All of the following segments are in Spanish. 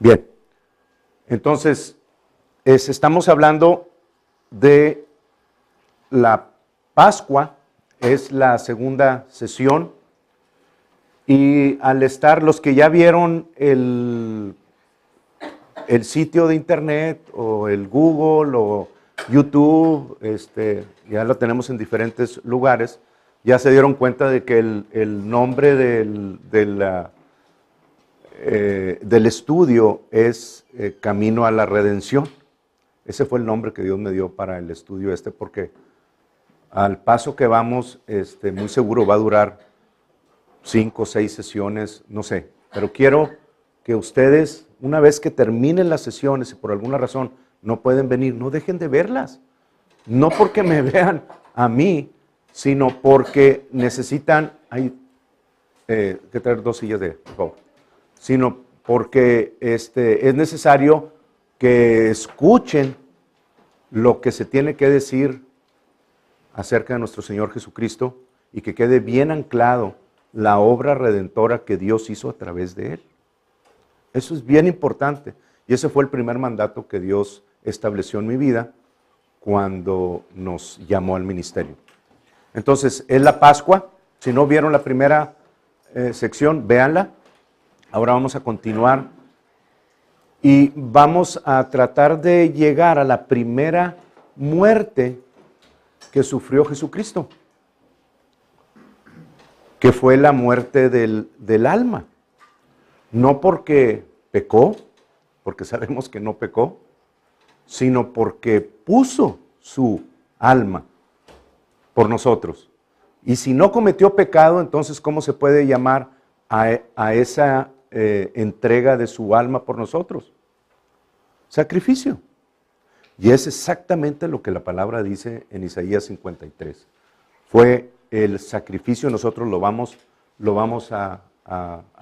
Bien, entonces estamos hablando de la Pascua, es la segunda sesión, y al estar los que ya vieron el sitio de internet o el Google o YouTube, ya lo tenemos en diferentes lugares, ya se dieron cuenta de que el nombre del estudio es Camino a la Redención. Ese fue el nombre que Dios me dio para el estudio porque al paso que vamos, muy seguro va a durar 5 o 6 sesiones, no sé, pero quiero que ustedes, una vez que terminen las sesiones y por alguna razón no pueden venir, no dejen de verlas. No porque me vean a mí, sino porque necesitan, hay que traer 2 sillas por favor, sino porque es necesario que escuchen lo que se tiene que decir acerca de nuestro Señor Jesucristo y que quede bien anclado la obra redentora que Dios hizo a través de Él. Eso es bien importante. Y ese fue el primer mandato que Dios estableció en mi vida cuando nos llamó al ministerio. Entonces, es la Pascua. Si no vieron la primera sección, véanla. Ahora vamos a continuar y vamos a tratar de llegar a la primera muerte que sufrió Jesucristo, que fue la muerte del alma. No porque pecó, porque sabemos que no pecó, sino porque puso su alma por nosotros. Y si no cometió pecado, entonces ¿cómo se puede llamar a esa entrega de su alma por nosotros? Sacrificio. Y es exactamente lo que la palabra dice en Isaías 53. Fue el sacrificio, nosotros lo vamos a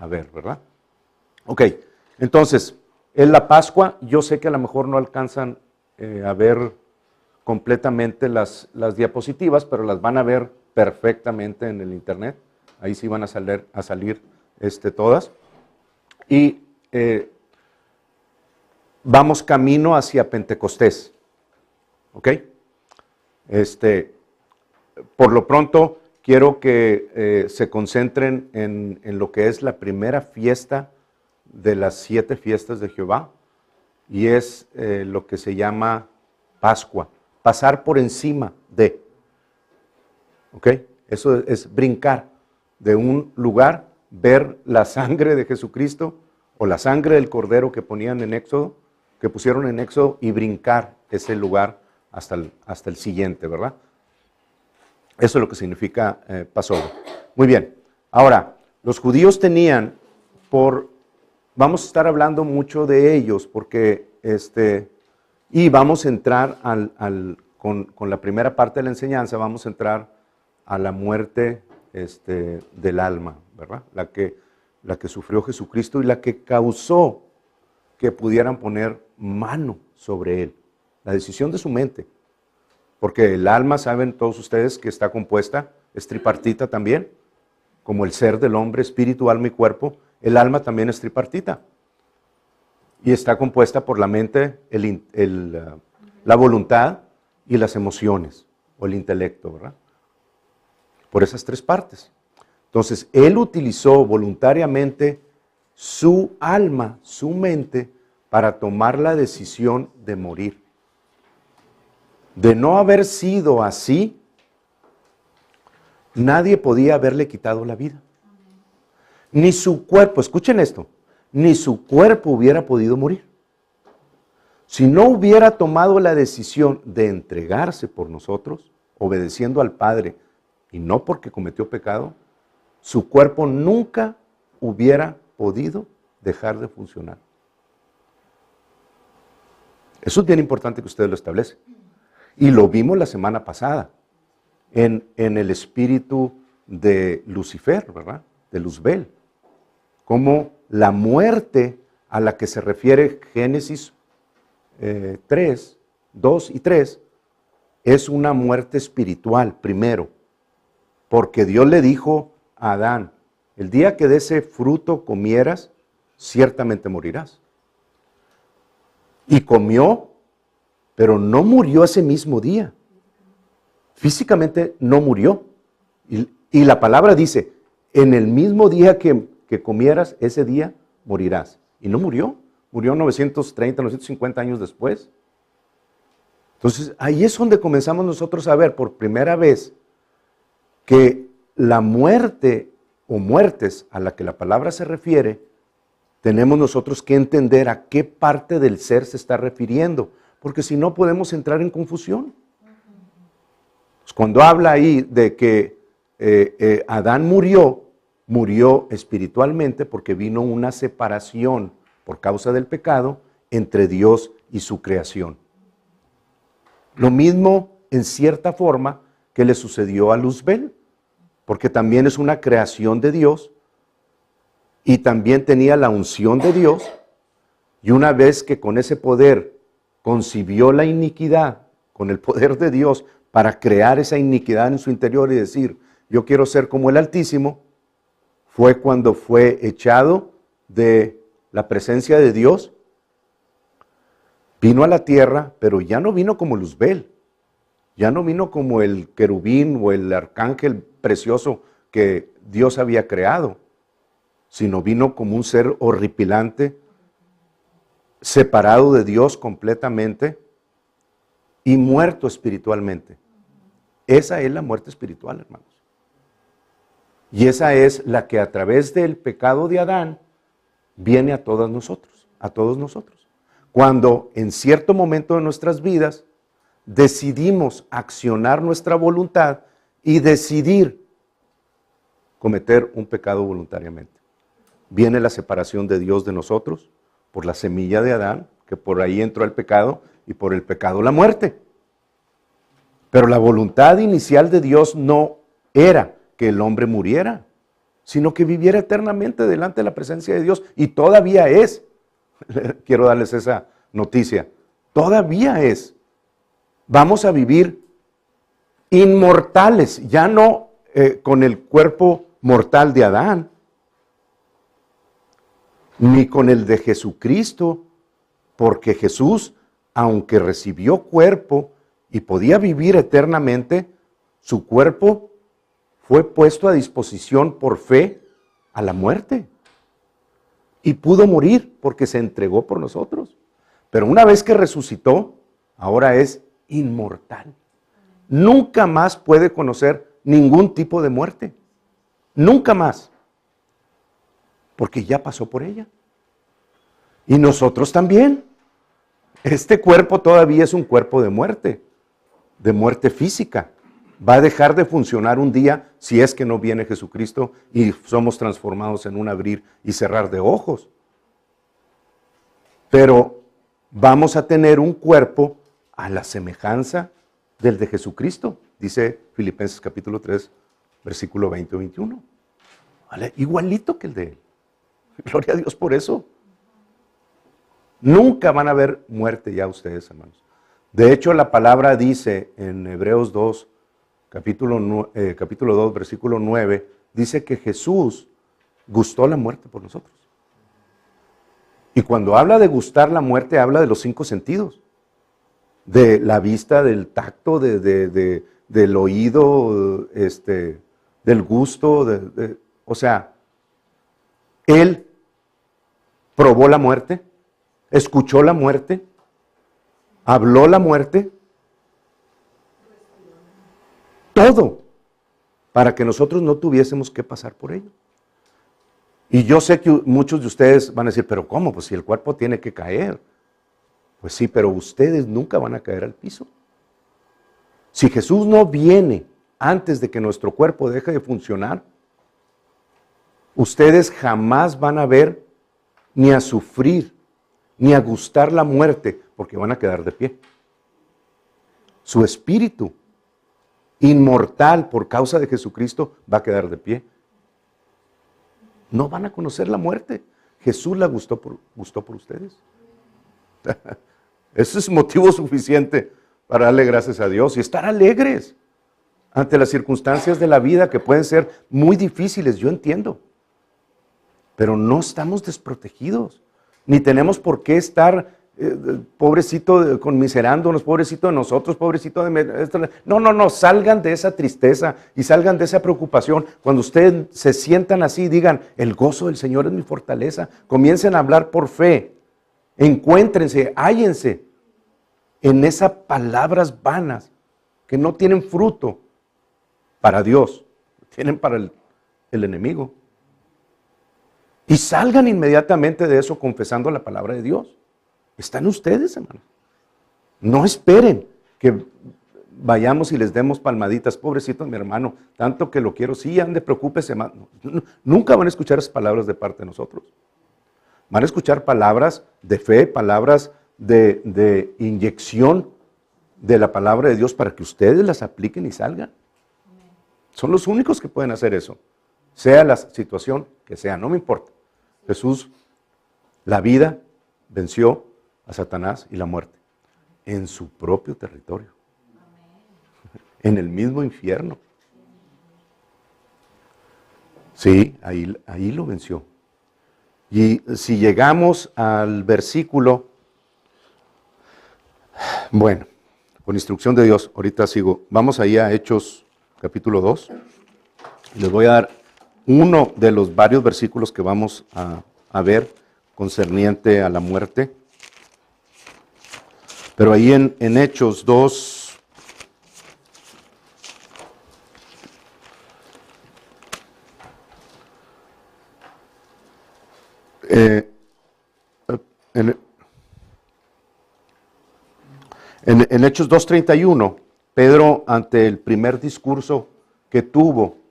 ver, ¿verdad? Ok, entonces, en la Pascua, yo sé que a lo mejor no alcanzan a ver completamente las diapositivas, pero las van a ver perfectamente en el internet. Ahí sí van a salir todas. Y vamos camino hacia Pentecostés. ¿Ok? Por lo pronto, quiero que se concentren en lo que es la primera fiesta de las 7 fiestas de Jehová, y es lo que se llama Pascua, pasar por encima de. ¿Ok? Eso es brincar de un lugar, ver la sangre de Jesucristo o la sangre del Cordero que ponían en Éxodo, que pusieron en Éxodo, y brincar ese lugar hasta el siguiente, ¿verdad? Eso es lo que significa Passover. Muy bien. Ahora, los judíos tenían vamos a estar hablando mucho de ellos porque y vamos a entrar con la primera parte de la enseñanza, vamos a entrar a la muerte del alma, ¿verdad? La que sufrió Jesucristo y la que causó que pudieran poner mano sobre él. La decisión de su mente. Porque el alma, saben todos ustedes que está compuesta, es tripartita también, como el ser del hombre, espíritu, alma y cuerpo. El alma también es tripartita. Y está compuesta por la mente, la voluntad y las emociones, o el intelecto, ¿verdad? Por esas 3 partes. Entonces, él utilizó voluntariamente su alma, su mente, para tomar la decisión de morir. De no haber sido así, nadie podía haberle quitado la vida. Ni su cuerpo, escuchen esto, ni su cuerpo hubiera podido morir. Si no hubiera tomado la decisión de entregarse por nosotros, obedeciendo al Padre, y no porque cometió pecado, su cuerpo nunca hubiera podido dejar de funcionar. Eso es bien importante que ustedes lo establecen. Y lo vimos la semana pasada en el espíritu de Lucifer, ¿verdad? De Luzbel. Como la muerte a la que se refiere Génesis 3, 2 y 3, es una muerte espiritual primero. Porque Dios le dijo a Adán, el día que de ese fruto comieras, ciertamente morirás. y comió, pero no murió ese mismo día. Físicamente no murió. Y la palabra dice, en el mismo día que comieras, ese día morirás. Y no murió. Murió 930, 950 años después. Entonces, ahí es donde comenzamos nosotros a ver por primera vez que la muerte o muertes a la que la palabra se refiere, tenemos nosotros que entender a qué parte del ser se está refiriendo, porque si no podemos entrar en confusión. Pues cuando habla ahí de que Adán murió espiritualmente porque vino una separación por causa del pecado entre Dios y su creación. Lo mismo en cierta forma que le sucedió a Luzbel, porque también es una creación de Dios y también tenía la unción de Dios, y una vez que con ese poder concibió la iniquidad, con el poder de Dios para crear esa iniquidad en su interior y decir, yo quiero ser como el Altísimo, fue cuando fue echado de la presencia de Dios, vino a la tierra, pero ya no vino como Luzbel, ya no vino como el querubín o el arcángel precioso que Dios había creado, sino vino como un ser horripilante, separado de Dios completamente y muerto espiritualmente. Esa es la muerte espiritual, hermanos. Y esa es la que a través del pecado de Adán viene a todos nosotros. Cuando en cierto momento de nuestras vidas decidimos accionar nuestra voluntad y decidir cometer un pecado voluntariamente. Viene la separación de Dios de nosotros por la semilla de Adán, que por ahí entró el pecado y por el pecado la muerte. Pero la voluntad inicial de Dios no era que el hombre muriera, sino que viviera eternamente delante de la presencia de Dios, y todavía es. Quiero darles esa noticia, todavía es. Vamos a vivir inmortales, ya no con el cuerpo mortal de Adán, ni con el de Jesucristo, porque Jesús, aunque recibió cuerpo y podía vivir eternamente, su cuerpo fue puesto a disposición por fe a la muerte. Y pudo morir porque se entregó por nosotros. Pero una vez que resucitó, ahora es inmortal. Nunca más puede conocer ningún tipo de muerte. Nunca más. Porque ya pasó por ella. Y nosotros también. Este cuerpo todavía es un cuerpo de muerte física. Va a dejar de funcionar un día si es que no viene Jesucristo y somos transformados en un abrir y cerrar de ojos. Pero vamos a tener un cuerpo a la semejanza del de Jesucristo, dice Filipenses capítulo 3, versículo 20 o 21. ¿Vale? Igualito que el de él. Gloria a Dios por eso. Nunca van a ver muerte ya ustedes, hermanos. De hecho, la palabra dice en Hebreos 2, capítulo 2, versículo 9, dice que Jesús gustó la muerte por nosotros. Y cuando habla de gustar la muerte, habla de los 5 sentidos. De la vista, del tacto, del oído, del gusto. O sea, Él probó la muerte, escuchó la muerte, habló la muerte. Todo para que nosotros no tuviésemos que pasar por ello. Y yo sé que muchos de ustedes van a decir, pero ¿cómo? Pues si el cuerpo tiene que caer. Pues sí, pero ustedes nunca van a caer al piso. Si Jesús no viene antes de que nuestro cuerpo deje de funcionar, ustedes jamás van a ver ni a sufrir, ni a gustar la muerte, porque van a quedar de pie. Su espíritu inmortal por causa de Jesucristo va a quedar de pie. No van a conocer la muerte. Jesús la gustó por ustedes. Eso es motivo suficiente para darle gracias a Dios y estar alegres ante las circunstancias de la vida que pueden ser muy difíciles, yo entiendo. Pero no estamos desprotegidos, ni tenemos por qué estar pobrecito conmiserándonos, pobrecito de nosotros, pobrecito de... No, salgan de esa tristeza y salgan de esa preocupación. Cuando ustedes se sientan así, digan, el gozo del Señor es mi fortaleza. Comiencen a hablar por fe. Encuéntrense, hállense en esas palabras vanas que no tienen fruto para Dios, tienen para el enemigo. Y salgan inmediatamente de eso confesando la palabra de Dios. Están ustedes, hermanos. No esperen que vayamos y les demos palmaditas. Pobrecito mi hermano, tanto que lo quiero. Sí, ande, preocúpese más. Nunca van a escuchar esas palabras de parte de nosotros. Van a escuchar palabras de fe, palabras de inyección de la palabra de Dios para que ustedes las apliquen y salgan. Son los únicos que pueden hacer eso. Sea la situación que sea, no me importa. Jesús, la vida, venció a Satanás y la muerte en su propio territorio, en el mismo infierno. Sí, ahí lo venció. Y si llegamos al versículo, bueno, con instrucción de Dios, ahorita sigo, vamos ahí a Hechos capítulo 2, y les voy a dar uno de los varios versículos que vamos a ver concerniente a la muerte. Pero ahí en Hechos 2, en Hechos 2:31, Pedro, ante el primer discurso que tuvo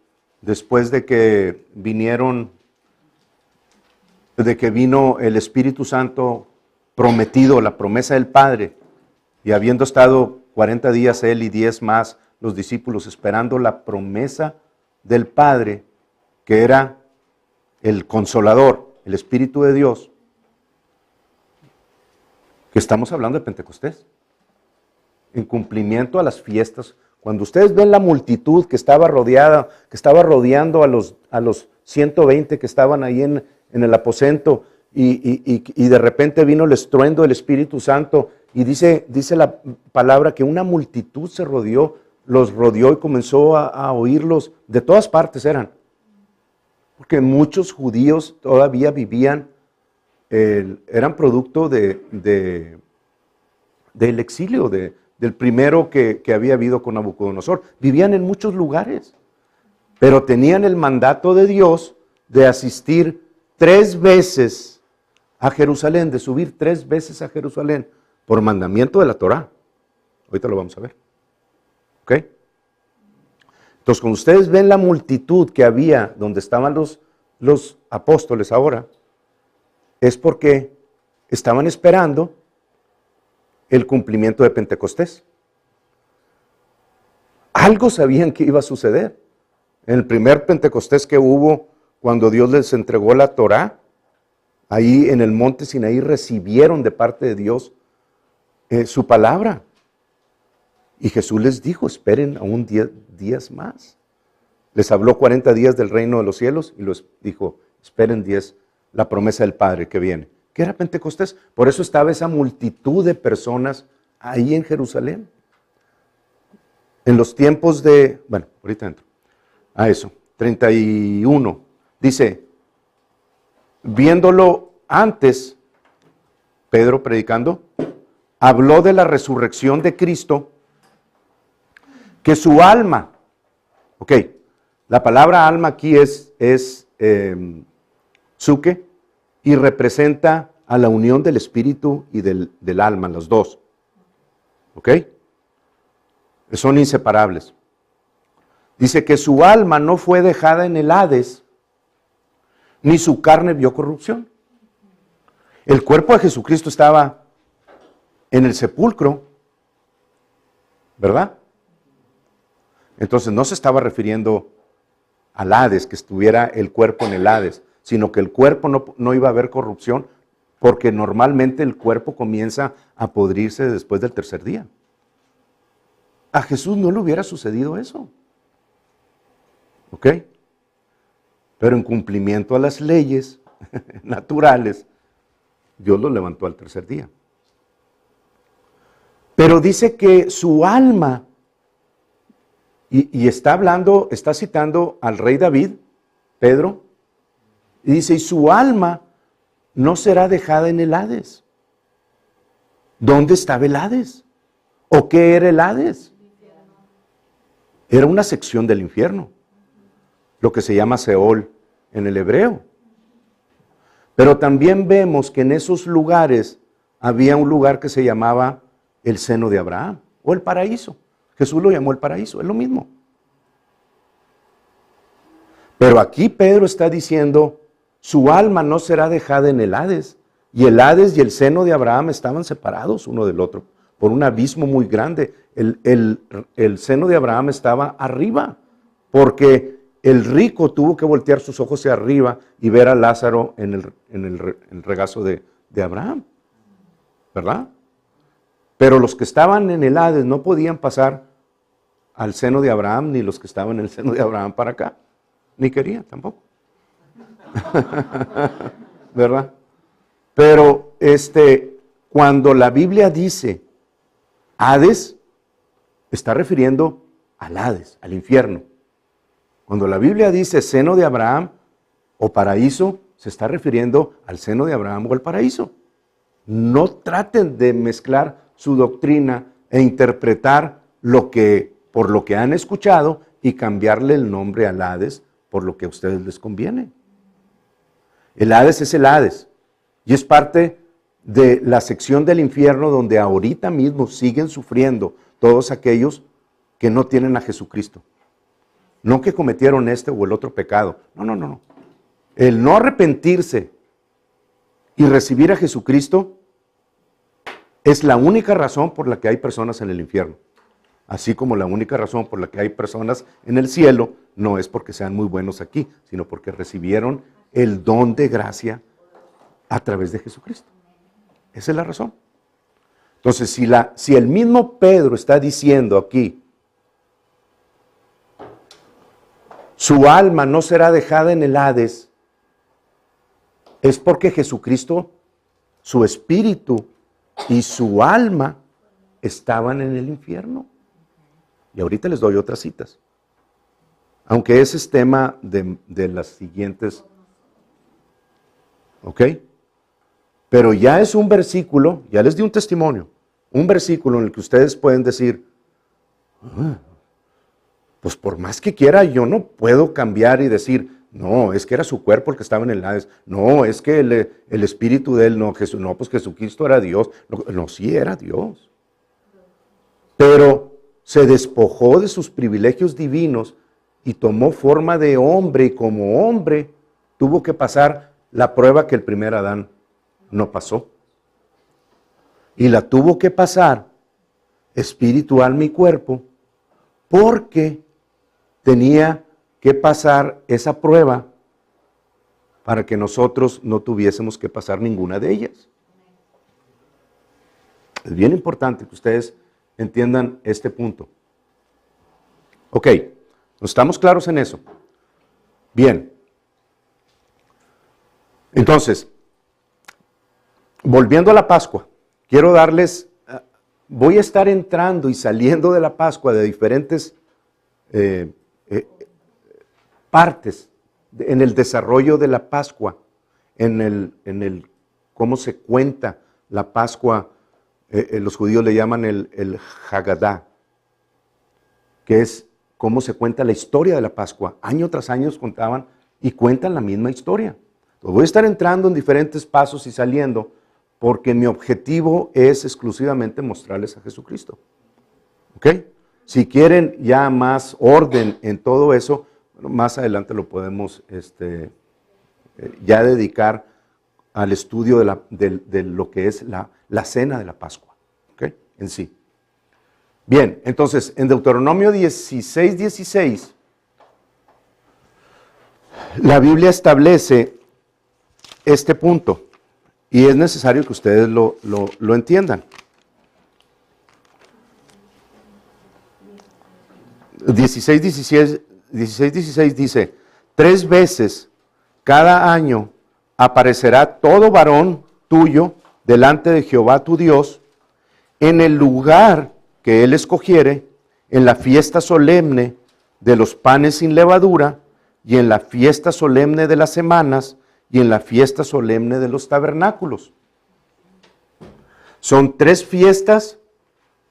después de que vino el Espíritu Santo prometido, la promesa del Padre, y habiendo estado 40 días él y 10 más los discípulos esperando la promesa del Padre, que era el Consolador, el Espíritu de Dios, que estamos hablando de Pentecostés, en cumplimiento a las fiestas. Cuando ustedes ven la multitud que estaba rodeando a los 120 que estaban ahí en el aposento, y de repente vino el estruendo del Espíritu Santo, y dice la palabra que una multitud los rodeó y comenzó a oírlos, de todas partes eran, porque muchos judíos todavía vivían, eran producto del exilio, del primero que había habido con Nabucodonosor. Vivían en muchos lugares, pero tenían el mandato de Dios de asistir 3 veces a Jerusalén, de subir 3 veces a Jerusalén, por mandamiento de la Torá. Ahorita lo vamos a ver. ¿Ok? Entonces, cuando ustedes ven la multitud que había donde estaban los apóstoles ahora, es porque estaban esperando el cumplimiento de Pentecostés. Algo sabían que iba a suceder. En el primer Pentecostés que hubo, cuando Dios les entregó la Torá, ahí en el monte Sinaí recibieron de parte de Dios su palabra. Y Jesús les dijo, esperen aún 10 días más. Les habló 40 días del reino de los cielos y les dijo, esperen 10, la promesa del Padre que viene. ¿Qué era Pentecostés? Por eso estaba esa multitud de personas ahí en Jerusalén. En los tiempos bueno, ahorita entro a eso. 31, dice, viéndolo antes, Pedro predicando, habló de la resurrección de Cristo, que su alma, ok, la palabra alma aquí es psuque, y representa a la unión del espíritu y del alma, los dos. ¿Ok? Son inseparables. Dice que su alma no fue dejada en el Hades, ni su carne vio corrupción. El cuerpo de Jesucristo estaba en el sepulcro, ¿verdad? Entonces no se estaba refiriendo al Hades, que estuviera el cuerpo en el Hades, sino que el cuerpo no iba a haber corrupción, porque normalmente el cuerpo comienza a podrirse después del 3er día. A Jesús no le hubiera sucedido eso. ¿Ok? Pero en cumplimiento a las leyes naturales, Dios lo levantó al 3er día. Pero dice que su alma, y está hablando, está citando al rey David, Pedro, y dice, y su alma no será dejada en el Hades. ¿Dónde estaba el Hades? ¿O qué era el Hades? Era una sección del infierno, lo que se llama Seol en el hebreo. Pero también vemos que en esos lugares había un lugar que se llamaba el seno de Abraham, o el paraíso. Jesús lo llamó el paraíso, es lo mismo. Pero aquí Pedro está diciendo, su alma no será dejada en el Hades. Y el Hades y el seno de Abraham estaban separados uno del otro, por un abismo muy grande. El seno de Abraham estaba arriba, porque el rico tuvo que voltear sus ojos hacia arriba y ver a Lázaro en el regazo de Abraham, ¿verdad? Pero los que estaban en el Hades no podían pasar al seno de Abraham, ni los que estaban en el seno de Abraham para acá, ni querían tampoco. ¿Verdad? Pero cuando la Biblia dice Hades, está refiriendo al Hades, al infierno. Cuando la Biblia dice seno de Abraham o paraíso, se está refiriendo al seno de Abraham o al paraíso. No traten de mezclar su doctrina e interpretar por lo que han escuchado y cambiarle el nombre al Hades por lo que a ustedes les conviene. El Hades es el Hades y es parte de la sección del infierno donde ahorita mismo siguen sufriendo todos aquellos que no tienen a Jesucristo. No que cometieron este o el otro pecado. No. El no arrepentirse y recibir a Jesucristo es la única razón por la que hay personas en el infierno. Así como la única razón por la que hay personas en el cielo no es porque sean muy buenos aquí, sino porque recibieron el don de gracia a través de Jesucristo. Esa es la razón. Entonces, si el mismo Pedro está diciendo aquí, su alma no será dejada en el Hades, es porque Jesucristo, su espíritu y su alma estaban en el infierno. Y ahorita les doy otras citas. Aunque ese es tema de las siguientes. ¿Ok? Pero ya es un versículo, ya les di un testimonio, un versículo en el que ustedes pueden decir, pues por más que quiera, yo no puedo cambiar y decir, no, es que era su cuerpo el que estaba en el Hades, no, es que el espíritu de él, no, pues Jesucristo era Dios, no, sí era Dios. Pero se despojó de sus privilegios divinos y tomó forma de hombre, y como hombre tuvo que pasar la prueba que el primer Adán no pasó. Y la tuvo que pasar espíritu, alma y cuerpo, porque tenía que pasar esa prueba para que nosotros no tuviésemos que pasar ninguna de ellas. Es bien importante que ustedes entiendan este punto. Ok, ¿estamos claros en eso? Bien. Entonces, volviendo a la Pascua, quiero darles, voy a estar entrando y saliendo de la Pascua de diferentes partes en el desarrollo de la Pascua, en el cómo se cuenta la Pascua. Los judíos le llaman el Haggadah, que es cómo se cuenta la historia de la Pascua. Año tras año contaban y cuentan la misma historia. Entonces voy a estar entrando en diferentes pasos y saliendo, porque mi objetivo es exclusivamente mostrarles a Jesucristo. ¿Ok? Si quieren ya más orden en todo eso, más adelante lo podemos ya dedicar al estudio de lo que es la cena de la Pascua, ¿ok? En sí. Bien, entonces en Deuteronomio 16:16, la Biblia establece este punto y es necesario que ustedes lo entiendan. 16:16 dice, 3 veces cada año aparecerá todo varón tuyo delante de Jehová tu Dios, en el lugar que él escogiere, en la fiesta solemne de los panes sin levadura, y en la fiesta solemne de las semanas, y en la fiesta solemne de los tabernáculos. Son 3 fiestas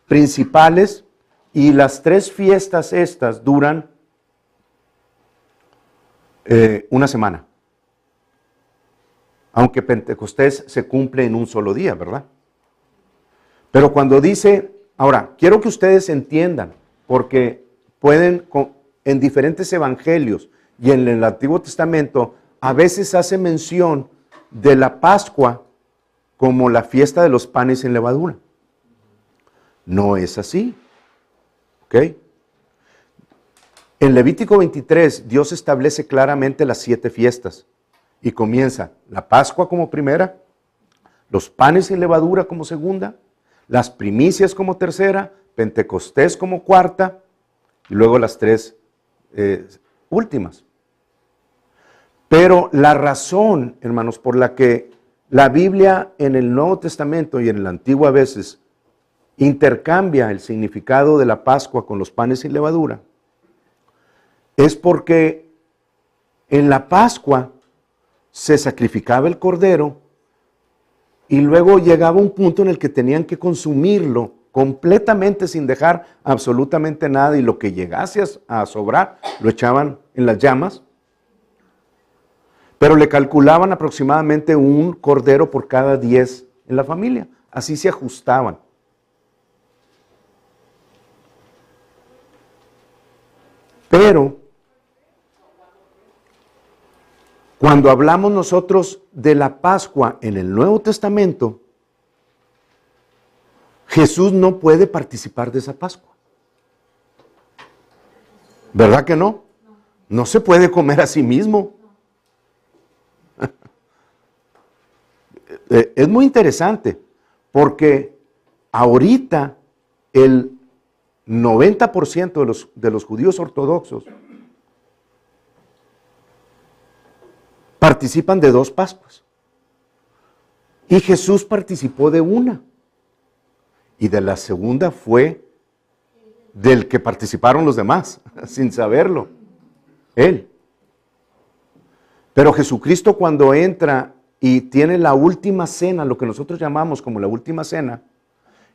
principales, y las 3 fiestas estas duran una semana. Aunque Pentecostés se cumple en un solo día, ¿verdad? Pero cuando dice, ahora, quiero que ustedes entiendan, porque pueden, en diferentes evangelios y en el Antiguo Testamento, a veces hace mención de la Pascua como la fiesta de los panes sin levadura. No es así. ¿Ok? En Levítico 23, Dios establece claramente las 7 fiestas. Y comienza la Pascua como primera, los panes sin levadura como segunda, las primicias como tercera, Pentecostés como cuarta, y luego las 3 últimas. Pero la razón, hermanos, por la que la Biblia en el Nuevo Testamento y en el Antiguo a veces intercambia el significado de la Pascua con los panes sin levadura, es porque en la Pascua se sacrificaba el cordero y luego llegaba un punto en el que tenían que consumirlo completamente sin dejar absolutamente nada, y lo que llegase a sobrar lo echaban en las llamas, pero le calculaban aproximadamente un cordero por cada 10 en la familia. Así se ajustaban. Pero cuando hablamos nosotros de la Pascua en el Nuevo Testamento, Jesús no puede participar de esa Pascua. ¿Verdad que no? No se puede comer a sí mismo. Es muy interesante, porque ahorita el 90% de los judíos ortodoxos participan de 2 Pascuas. Y Jesús participó de una. Y de la segunda fue del que participaron los demás, sin saberlo. Él. Pero Jesucristo, cuando entra y tiene la última cena, lo que nosotros llamamos como la última cena,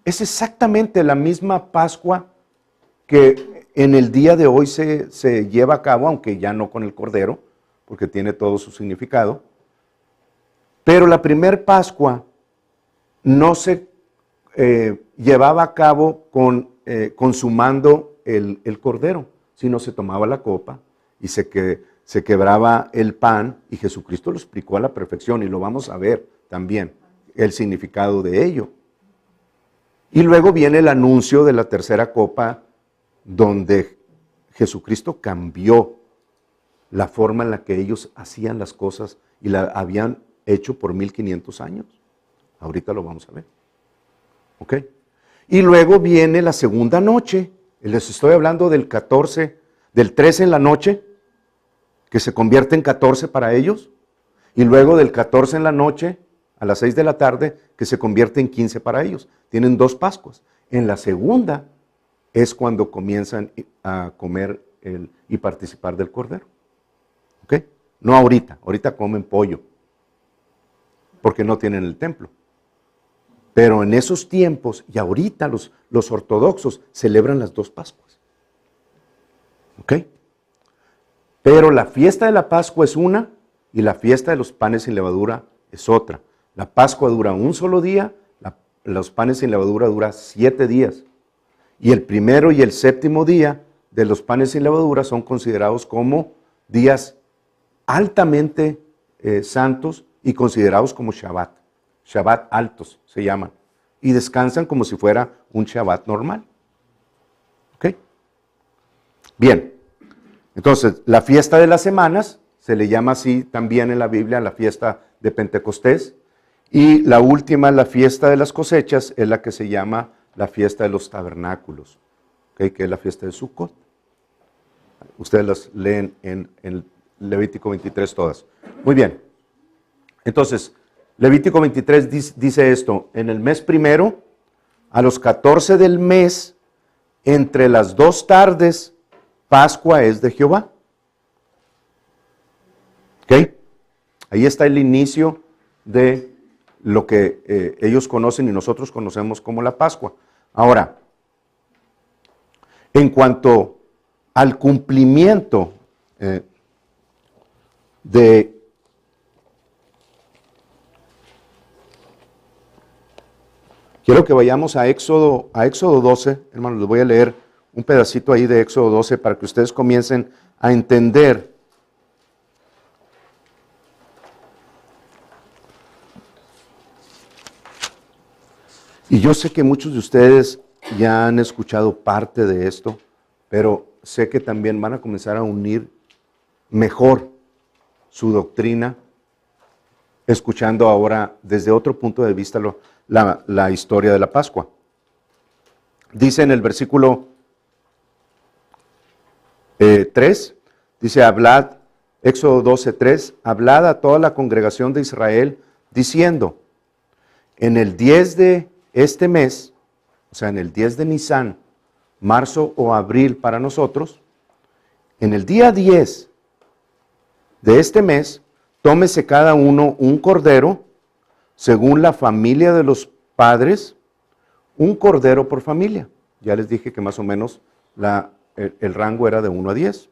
es exactamente la misma Pascua que en el día de hoy se lleva a cabo, aunque ya no con el cordero, porque tiene todo su significado. Pero la primer Pascua no se llevaba a cabo consumando el cordero, sino se tomaba la copa y se quebraba el pan, y Jesucristo lo explicó a la perfección, y lo vamos a ver también, el significado de ello. Y luego viene el anuncio de la tercera copa, donde Jesucristo cambió la forma en la que ellos hacían las cosas y la habían hecho por 1500 años. Ahorita lo vamos a ver. ¿Ok? Y luego viene la segunda noche. Les estoy hablando del 14, del 13 en la noche, que se convierte en 14 para ellos. Y luego del 14 en la noche, a las 6 de la tarde, que se convierte en 15 para ellos. Tienen 2 Pascuas. En la segunda es cuando comienzan a comer y participar del cordero. ¿Ok? No ahorita. Ahorita comen pollo, porque no tienen el templo. Pero en esos tiempos, y ahorita los ortodoxos celebran las 2 Pascuas. ¿Ok? Pero la fiesta de la Pascua es una, y la fiesta de los panes sin levadura es otra. La Pascua dura un solo día, los panes sin levadura dura 7 días. Y el primero y el séptimo día de los panes sin levadura son considerados como días altamente santos y considerados como Shabbat. Shabbat altos se llaman. Y descansan como si fuera un Shabbat normal. ¿Ok? Bien. Entonces, la fiesta de las semanas se le llama así también en la Biblia, la fiesta de Pentecostés. Y la última, la fiesta de las cosechas, es la que se llama la fiesta de los tabernáculos, ¿okay? Que es la fiesta de Sukkot. Ustedes las leen en Levítico 23 todas. Muy bien. Entonces, Levítico 23 dice esto: en el mes primero A los 14 del mes, entre las 2 tardes, Pascua es de Jehová. ¿Ok? Ahí está el inicio de lo que ellos conocen y nosotros conocemos como la Pascua. Ahora, en cuanto al cumplimiento quiero que vayamos a Éxodo 12, hermanos, les voy a leer un pedacito ahí de Éxodo 12 para que ustedes comiencen a entender y yo sé que muchos de ustedes ya han escuchado parte de esto, pero sé que también van a comenzar a unir mejor su doctrina, escuchando ahora desde otro punto de vista la historia de la Pascua. Dice en el versículo 3, dice, hablad, Éxodo 12:3, hablad a toda la congregación de Israel, diciendo, en el 10 de este mes, o sea, en el 10 de Nisán, marzo o abril para nosotros, en el día 10 de este mes, tómese cada uno un cordero, según la familia de los padres, un cordero por familia. Ya les dije que más o menos el rango era de 1 a 10.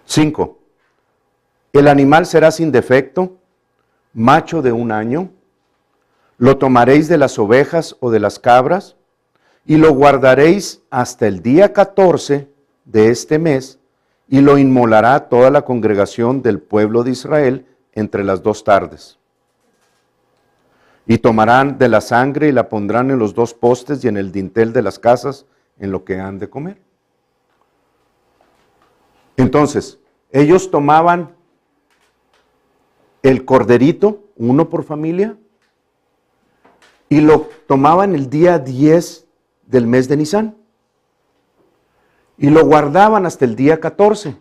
5. El animal será sin defecto, macho de 1 año, lo tomaréis de las ovejas o de las cabras, y lo guardaréis hasta el día 14 de este mes, y lo inmolará toda la congregación del pueblo de Israel entre las 2 tardes. Y tomarán de la sangre y la pondrán en los 2 postes y en el dintel de las casas, en lo que han de comer. Entonces, ellos tomaban el corderito, uno por familia, y lo tomaban el día 10 del mes de Nisán. Y lo guardaban hasta el día 14.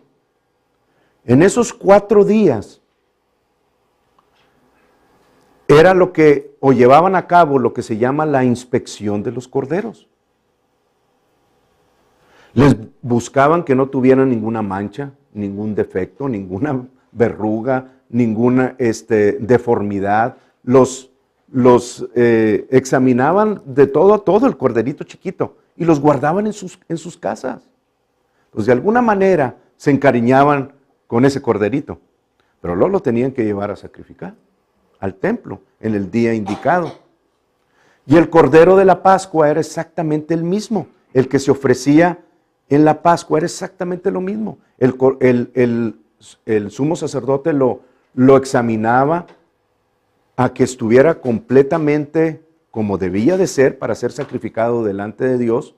En esos 4 días era lo que, o llevaban a cabo lo que se llama la inspección de los corderos. Les buscaban que no tuvieran ninguna mancha, ningún defecto, ninguna verruga, ninguna deformidad. Los examinaban de todo a todo el corderito chiquito y los guardaban en sus casas. Pues de alguna manera se encariñaban con ese corderito, pero luego lo tenían que llevar a sacrificar al templo en el día indicado. Y el cordero de la Pascua era exactamente el mismo, el que se ofrecía en la Pascua era exactamente lo mismo. El sumo sacerdote lo examinaba a que estuviera completamente como debía de ser para ser sacrificado delante de Dios.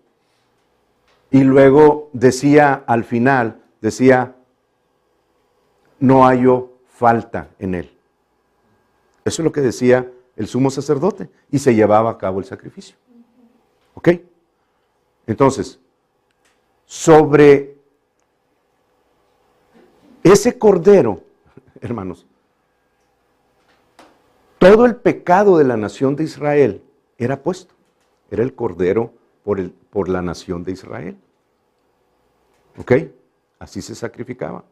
Y luego decía, al final, decía, no hallo falta en él. Eso es lo que decía el sumo sacerdote y se llevaba a cabo el sacrificio. ¿Ok? Entonces, sobre ese cordero, hermanos, todo el pecado de la nación de Israel era puesto. Era el cordero por la nación de Israel. ¿Ok? Así se sacrificaba.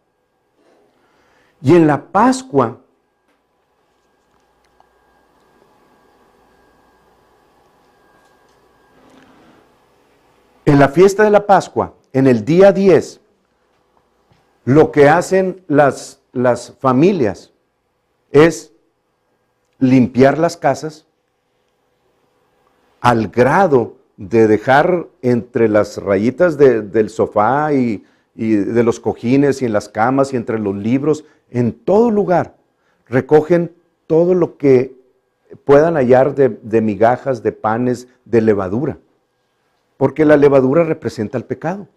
Y en la Pascua, en la fiesta de la Pascua, en el día 10, lo que hacen las familias es limpiar las casas al grado de dejar entre las rayitas del sofá y de los cojines y en las camas y entre los libros, en todo lugar, recogen todo lo que puedan hallar de migajas, de panes, de levadura, porque la levadura representa el pecado.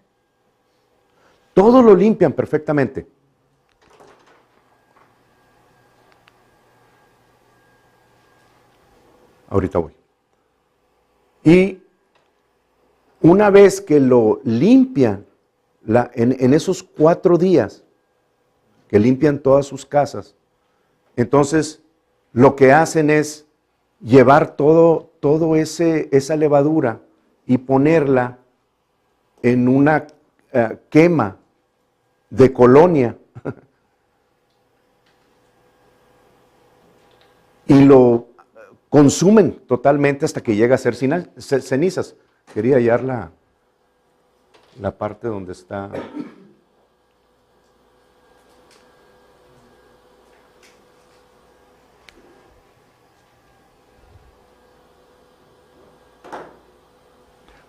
Todo lo limpian perfectamente. Ahorita voy. Y una vez que lo limpian, en esos 4 días, que limpian todas sus casas, entonces lo que hacen es llevar todo esa levadura y ponerla en una quema de colonia y lo consumen totalmente hasta que llega a ser cenizas. Quería hallar la parte donde está.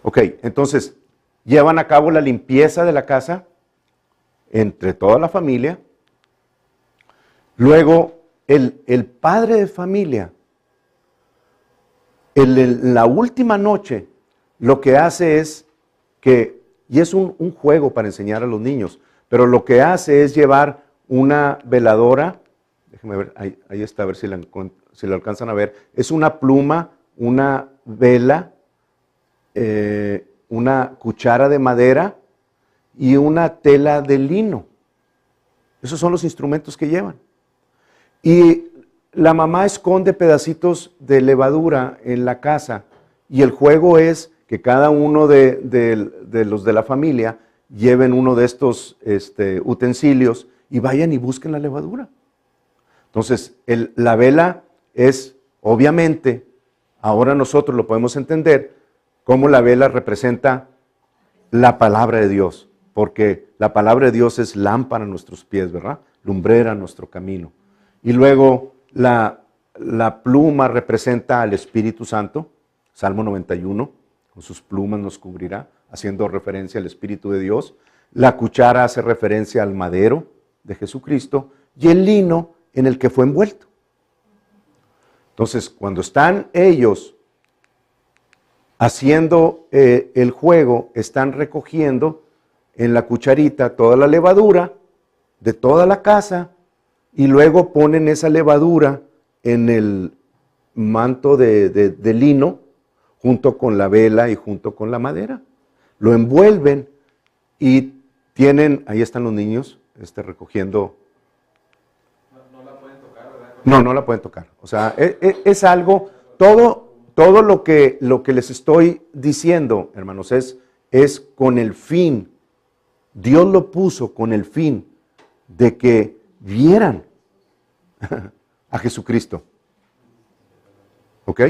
Ok, entonces llevan a cabo la limpieza de la casa entre toda la familia. Luego el padre de familia, en la última noche, lo que hace es que, y es un juego para enseñar a los niños, pero lo que hace es llevar una veladora, déjenme ver, ahí está, a ver si la alcanzan a ver, es una pluma, una vela, una cuchara de madera y una tela de lino. Esos son los instrumentos que llevan. Y la mamá esconde pedacitos de levadura en la casa y el juego es que cada uno de los de la familia lleven uno de estos utensilios y vayan y busquen la levadura. Entonces, la vela es, obviamente, ahora nosotros lo podemos entender, cómo la vela representa la palabra de Dios, porque la palabra de Dios es lámpara a nuestros pies, ¿verdad? Lumbrera a nuestro camino. Y luego la pluma representa al Espíritu Santo, Salmo 91, con sus plumas nos cubrirá, haciendo referencia al Espíritu de Dios. La cuchara hace referencia al madero de Jesucristo y el lino en el que fue envuelto. Entonces, cuando están ellos haciendo el juego, están recogiendo en la cucharita toda la levadura de toda la casa y luego ponen esa levadura en el manto de lino junto con la vela y junto con la madera. Lo envuelven y tienen, ahí están los niños recogiendo. No la pueden tocar, ¿verdad? No la pueden tocar. O sea, es algo, todo lo que les estoy diciendo, hermanos, es con el fin. Dios lo puso con el fin de que vieran a Jesucristo. ¿Ok?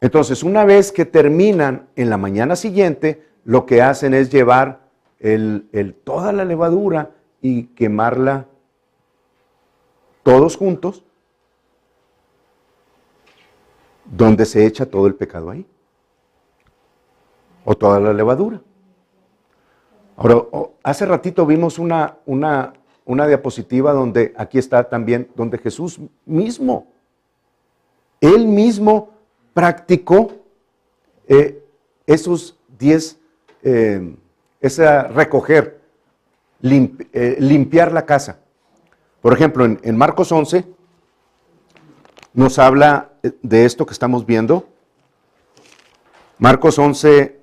Entonces, una vez que terminan en la mañana siguiente, lo que hacen es llevar toda la levadura y quemarla todos juntos, donde se echa todo el pecado ahí, o toda la levadura. Ahora, hace ratito vimos una diapositiva donde, aquí está también, donde Jesús mismo, Él mismo practicó esos 10, recoger, limpiar la casa. Por ejemplo, en Marcos 11 nos habla de esto que estamos viendo. Marcos 11,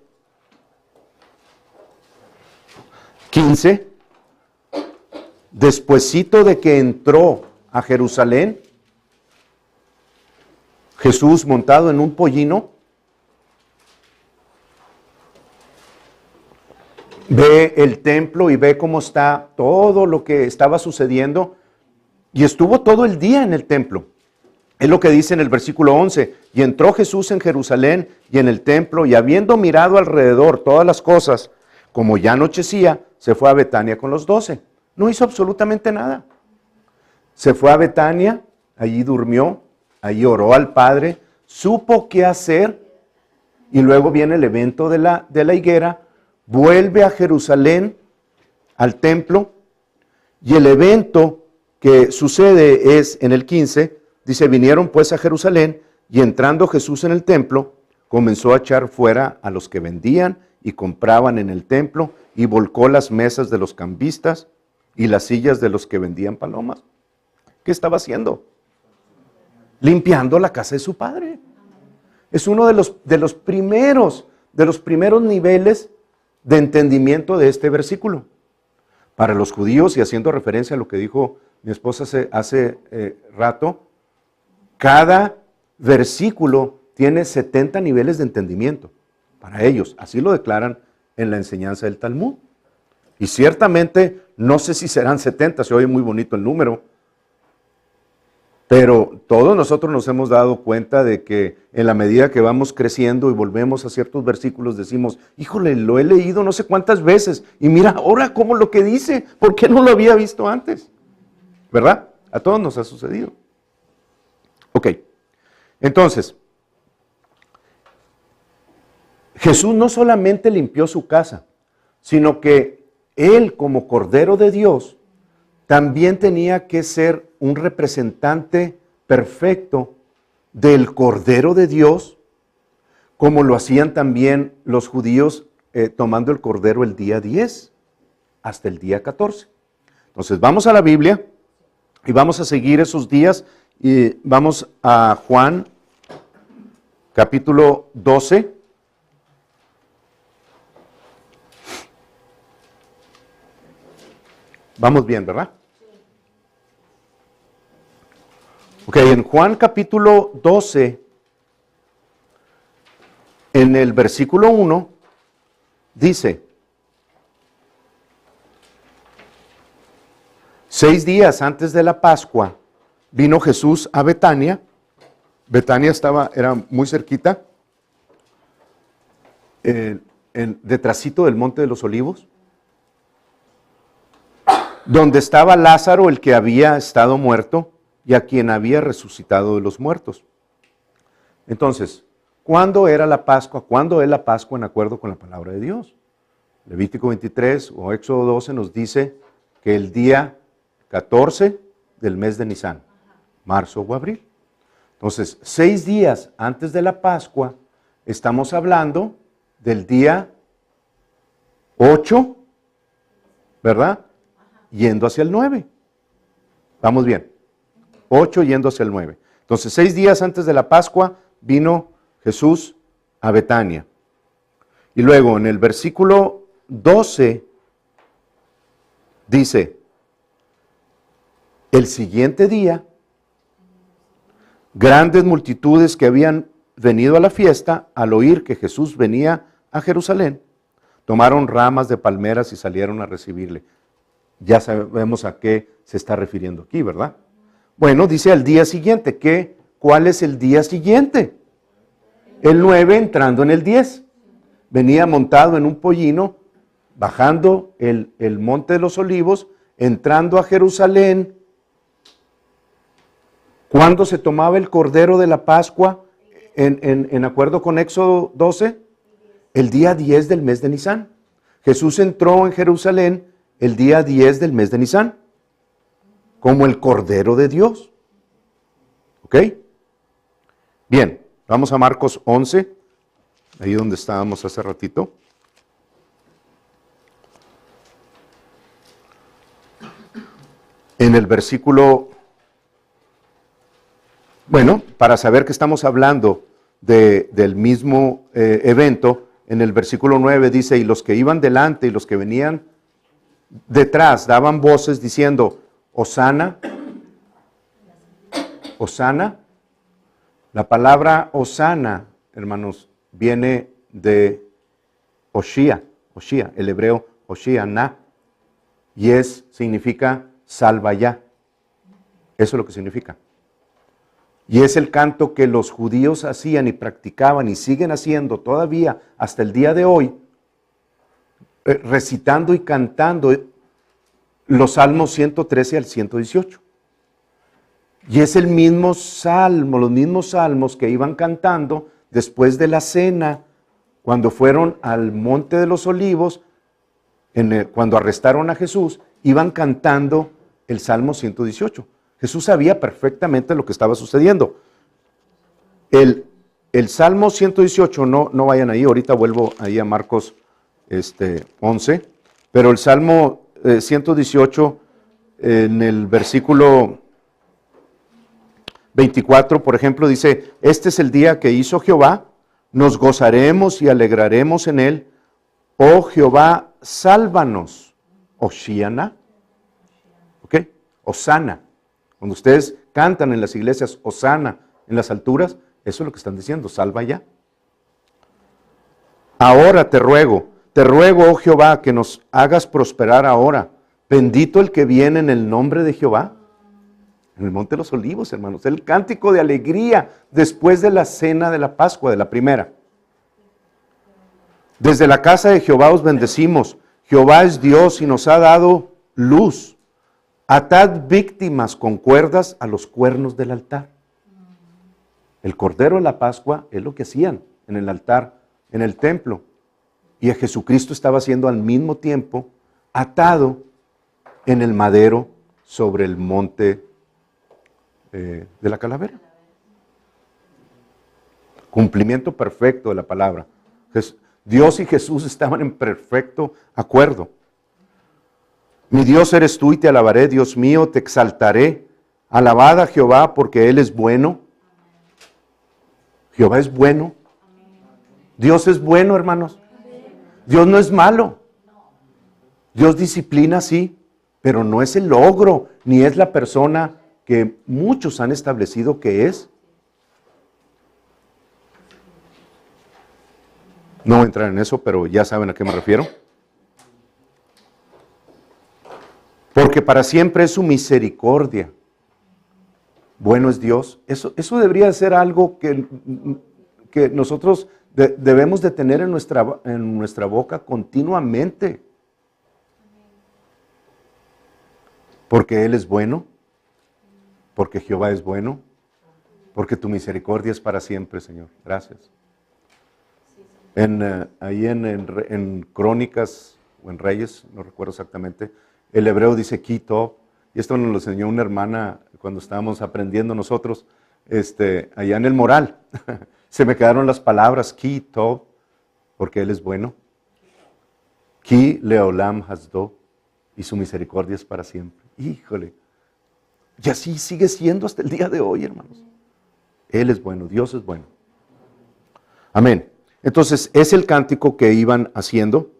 15. Despuesito de que entró a Jerusalén, Jesús montado en un pollino, ve el templo y ve cómo está todo lo que estaba sucediendo y estuvo todo el día en el templo. Es lo que dice en el versículo 11, y entró Jesús en Jerusalén y en el templo y habiendo mirado alrededor todas las cosas, como ya anochecía, se fue a Betania con los 12. No hizo absolutamente nada. Se fue a Betania, allí durmió, allí oró al Padre, supo qué hacer y luego viene el evento de la higuera, vuelve a Jerusalén, al templo, y el evento que sucede es en el 15, dice, vinieron pues a Jerusalén y entrando Jesús en el templo, comenzó a echar fuera a los que vendían y compraban en el templo y volcó las mesas de los cambistas y las sillas de los que vendían palomas. ¿Qué estaba haciendo? Limpiando la casa de su padre. Es uno de los primeros niveles de entendimiento de este versículo. Para los judíos, y haciendo referencia a lo que dijo mi esposa hace rato, cada versículo tiene 70 niveles de entendimiento para ellos. Así lo declaran en la enseñanza del Talmud. Y ciertamente, no sé si serán 70, se oye muy bonito el número, pero todos nosotros nos hemos dado cuenta de que en la medida que vamos creciendo y volvemos a ciertos versículos, decimos, híjole, lo he leído no sé cuántas veces, y mira ahora cómo lo que dice, ¿por qué no lo había visto antes? ¿Verdad? A todos nos ha sucedido. Ok, entonces, Jesús no solamente limpió su casa, sino que Él como Cordero de Dios también tenía que ser un representante perfecto del Cordero de Dios, como lo hacían también los judíos tomando el Cordero el día 10 hasta el día 14. Entonces vamos a la Biblia y vamos a seguir esos días y vamos a Juan capítulo 12. Vamos bien, ¿verdad? Ok, en Juan capítulo 12, en el versículo 1, dice, 6 días antes de la Pascua, vino Jesús a Betania. Betania era muy cerquita, detrásito del Monte de los Olivos, donde estaba Lázaro, el que había estado muerto, y a quien había resucitado de los muertos. Entonces, ¿cuándo era la Pascua? ¿Cuándo es la Pascua en acuerdo con la palabra de Dios? Levítico 23 o Éxodo 12 nos dice que el día 14 del mes de Nisan, marzo o abril. Entonces, 6 días antes de la Pascua, estamos hablando del día 8, ¿verdad? Yendo hacia el 9. Vamos bien. 8 yendo hacia el 9. Entonces, 6 días antes de la Pascua vino Jesús a Betania. Y luego en el versículo 12 dice, el siguiente día, grandes multitudes que habían venido a la fiesta, al oír que Jesús venía a Jerusalén, tomaron ramas de palmeras y salieron a recibirle. Ya sabemos a qué se está refiriendo aquí, ¿verdad? Bueno, dice al día siguiente. ¿Cuál es el día siguiente? El 9 entrando en el 10. Venía montado en un pollino, bajando el Monte de los Olivos, entrando a Jerusalén. ¿Cuándo se tomaba el Cordero de la Pascua en acuerdo con Éxodo 12? El día 10 del mes de Nisan. Jesús entró en Jerusalén el día 10 del mes de Nisan, como el Cordero de Dios. ¿Ok? Bien, vamos a Marcos 11, ahí donde estábamos hace ratito. En el versículo, bueno, para saber que estamos hablando del mismo evento, en el versículo 9 dice, y los que iban delante y los que venían detrás daban voces diciendo, Hosana, Hosana. La palabra Hosana, hermanos, viene de Oshia, el hebreo Oshiana, y significa salva ya. Eso es lo que significa. Y es el canto que los judíos hacían y practicaban y siguen haciendo todavía hasta el día de hoy, recitando y cantando los salmos 113 al 118. Y es el mismo salmo, los mismos salmos que iban cantando después de la cena, cuando fueron al Monte de los Olivos, cuando arrestaron a Jesús, iban cantando el Salmo 118. Jesús sabía perfectamente lo que estaba sucediendo. El Salmo 118, no vayan ahí, ahorita vuelvo ahí a Marcos 11, pero el Salmo 118 en el versículo 24, por ejemplo, dice, este es el día que hizo Jehová, nos gozaremos y alegraremos en él. Oh Jehová, sálvanos. Oshiana. ¿Ok? Osana. Cuando ustedes cantan en las iglesias Osana en las alturas, Eso es lo que están diciendo, salva ya. Ahora te ruego, oh Jehová, que nos hagas prosperar ahora. Bendito el que viene en el nombre de Jehová. En el Monte de los Olivos, hermanos, el cántico de alegría después de la cena de la Pascua, de la primera. Desde la casa de Jehová os bendecimos. Jehová es Dios y nos ha dado luz. Atad víctimas con cuerdas a los cuernos del altar. El cordero de la Pascua es lo que hacían en el altar, en el templo. Y a Jesucristo estaba siendo al mismo tiempo atado en el madero sobre el monte de la calavera. Cumplimiento perfecto de la palabra. Dios y Jesús estaban en perfecto acuerdo. Mi Dios eres tú y te alabaré, Dios mío, te exaltaré. Alabad a Jehová porque Él es bueno. Jehová es bueno. Dios es bueno, hermanos. Dios no es malo. Dios disciplina, sí, pero no es el logro, ni es la persona que muchos han establecido que es. No voy a entrar en eso, pero ya saben a qué me refiero. Porque para siempre es su misericordia. Bueno es Dios. Eso debería ser algo que nosotros debemos de tener en nuestra boca continuamente. Porque Él es bueno. Porque Jehová es bueno. Porque tu misericordia es para siempre, Señor. Gracias. Ahí en Crónicas o en Reyes, no recuerdo exactamente, el hebreo dice ki tov, y esto nos lo enseñó una hermana cuando estábamos aprendiendo nosotros, allá en el Moral. Se me quedaron las palabras ki tov, porque Él es bueno. Ki leolam hasdo, y su misericordia es para siempre. Híjole. Y así sigue siendo hasta el día de hoy, hermanos. Él es bueno, Dios es bueno. Amén. Entonces, es el cántico que iban haciendo.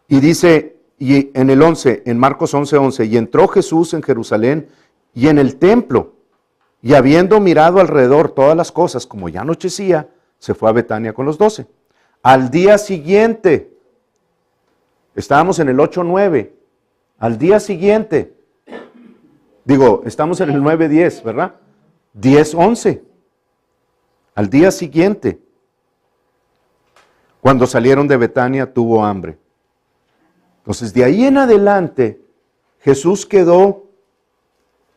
Y dice, y en el 11, en Marcos 11, y entró Jesús en Jerusalén y en el templo, y habiendo mirado alrededor todas las cosas, como ya anochecía, se fue a Betania con los 12. Al día siguiente, estábamos en el 8-9, al día siguiente, estamos en el 9-10, ¿verdad? 10-11, al día siguiente, cuando salieron de Betania, tuvo hambre. Entonces, de ahí en adelante, Jesús quedó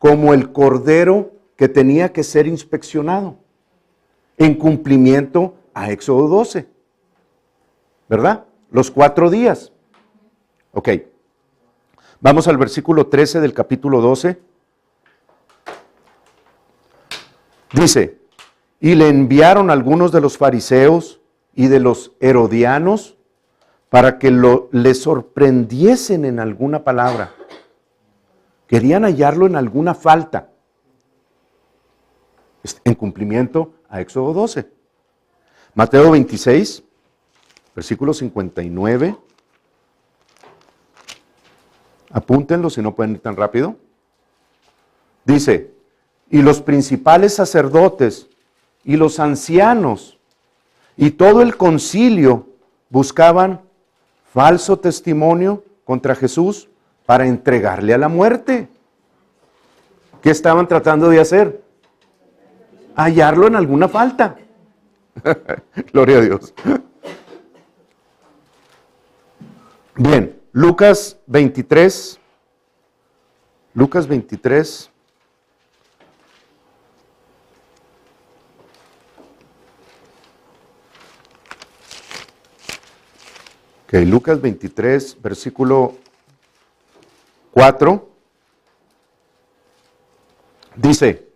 como el cordero que tenía que ser inspeccionado, en cumplimiento a Éxodo 12. ¿Verdad? Los 4 días. Ok. Vamos al versículo 13 del capítulo 12. Dice, y le enviaron algunos de los fariseos y de los herodianos para que le sorprendiesen en alguna palabra. Querían hallarlo en alguna falta, en cumplimiento a Éxodo 12. Mateo 26, versículo 59. Apúntenlo si no pueden ir tan rápido. Dice, y los principales sacerdotes y los ancianos y todo el concilio buscaban falso testimonio contra Jesús para entregarle a la muerte. ¿Qué estaban tratando de hacer? Hallarlo en alguna falta. Gloria a Dios. Bien, Lucas 23. Lucas 23. Ok, Lucas 23, versículo 4, dice,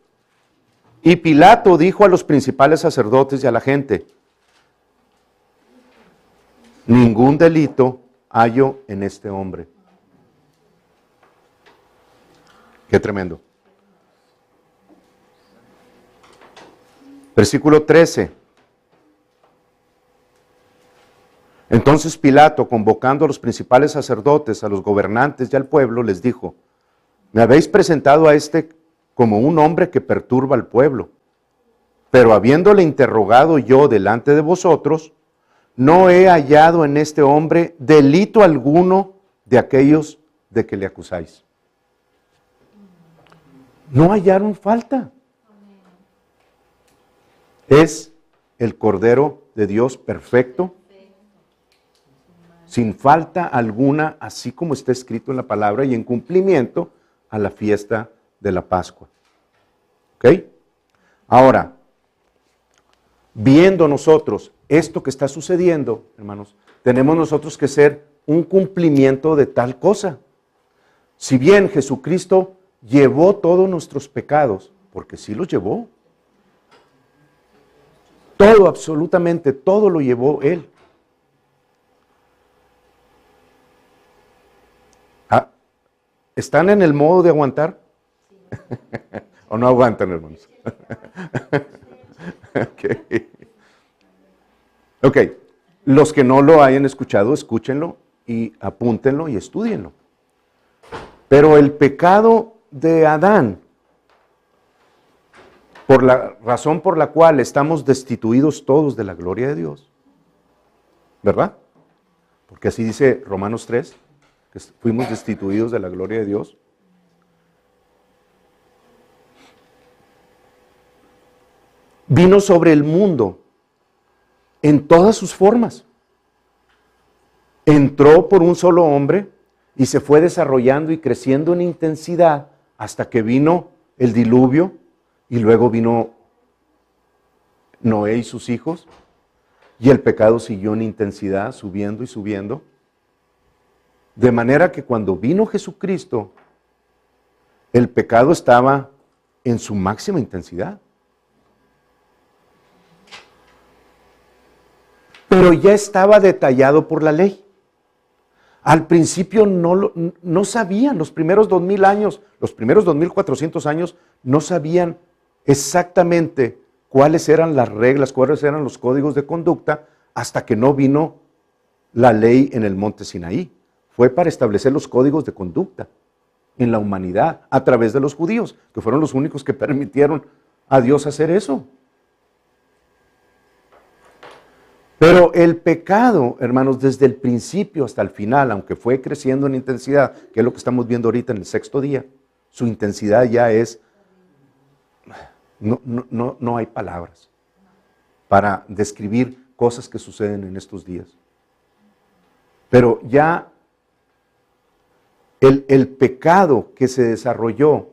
y Pilato dijo a los principales sacerdotes y a la gente, ningún delito hallo en este hombre. Qué tremendo. Versículo 13. Entonces Pilato, convocando a los principales sacerdotes, a los gobernantes y al pueblo, les dijo, me habéis presentado a este como un hombre que perturba al pueblo. Pero habiéndole interrogado yo delante de vosotros, no he hallado en este hombre delito alguno de aquellos de que le acusáis. No hallaron falta. Es el Cordero de Dios perfecto, sin falta alguna, así como está escrito en la palabra y en cumplimiento a la fiesta de la Pascua. ¿Ok? Ahora, viendo nosotros esto que está sucediendo, hermanos, tenemos nosotros que ser un cumplimiento de tal cosa. Si bien Jesucristo llevó todos nuestros pecados, porque sí los llevó, todo, absolutamente todo lo llevó Él. ¿Están en el modo de aguantar? ¿O no aguantan, hermanos? Ok. Los que no lo hayan escuchado, escúchenlo y apúntenlo y estúdienlo. Pero el pecado de Adán, por la razón por la cual estamos destituidos todos de la gloria de Dios, ¿verdad? Porque así dice Romanos 3, que fuimos destituidos de la gloria de Dios. Vino sobre el mundo en todas sus formas. Entró por un solo hombre y se fue desarrollando y creciendo en intensidad hasta que vino el diluvio y luego vino Noé y sus hijos y el pecado siguió en intensidad, subiendo y subiendo. De manera que cuando vino Jesucristo, el pecado estaba en su máxima intensidad. Pero ya estaba detallado por la ley. Al principio no sabían, los primeros 2000 años, los primeros 2400 años, no sabían exactamente cuáles eran las reglas, cuáles eran los códigos de conducta, hasta que no vino la ley en el monte Sinaí. Fue para establecer los códigos de conducta en la humanidad a través de los judíos, que fueron los únicos que permitieron a Dios hacer eso. Pero el pecado, hermanos, desde el principio hasta el final, aunque fue creciendo en intensidad, que es lo que estamos viendo ahorita en el sexto día, su intensidad ya es, no hay palabras para describir cosas que suceden en estos días. Pero ya el pecado que se desarrolló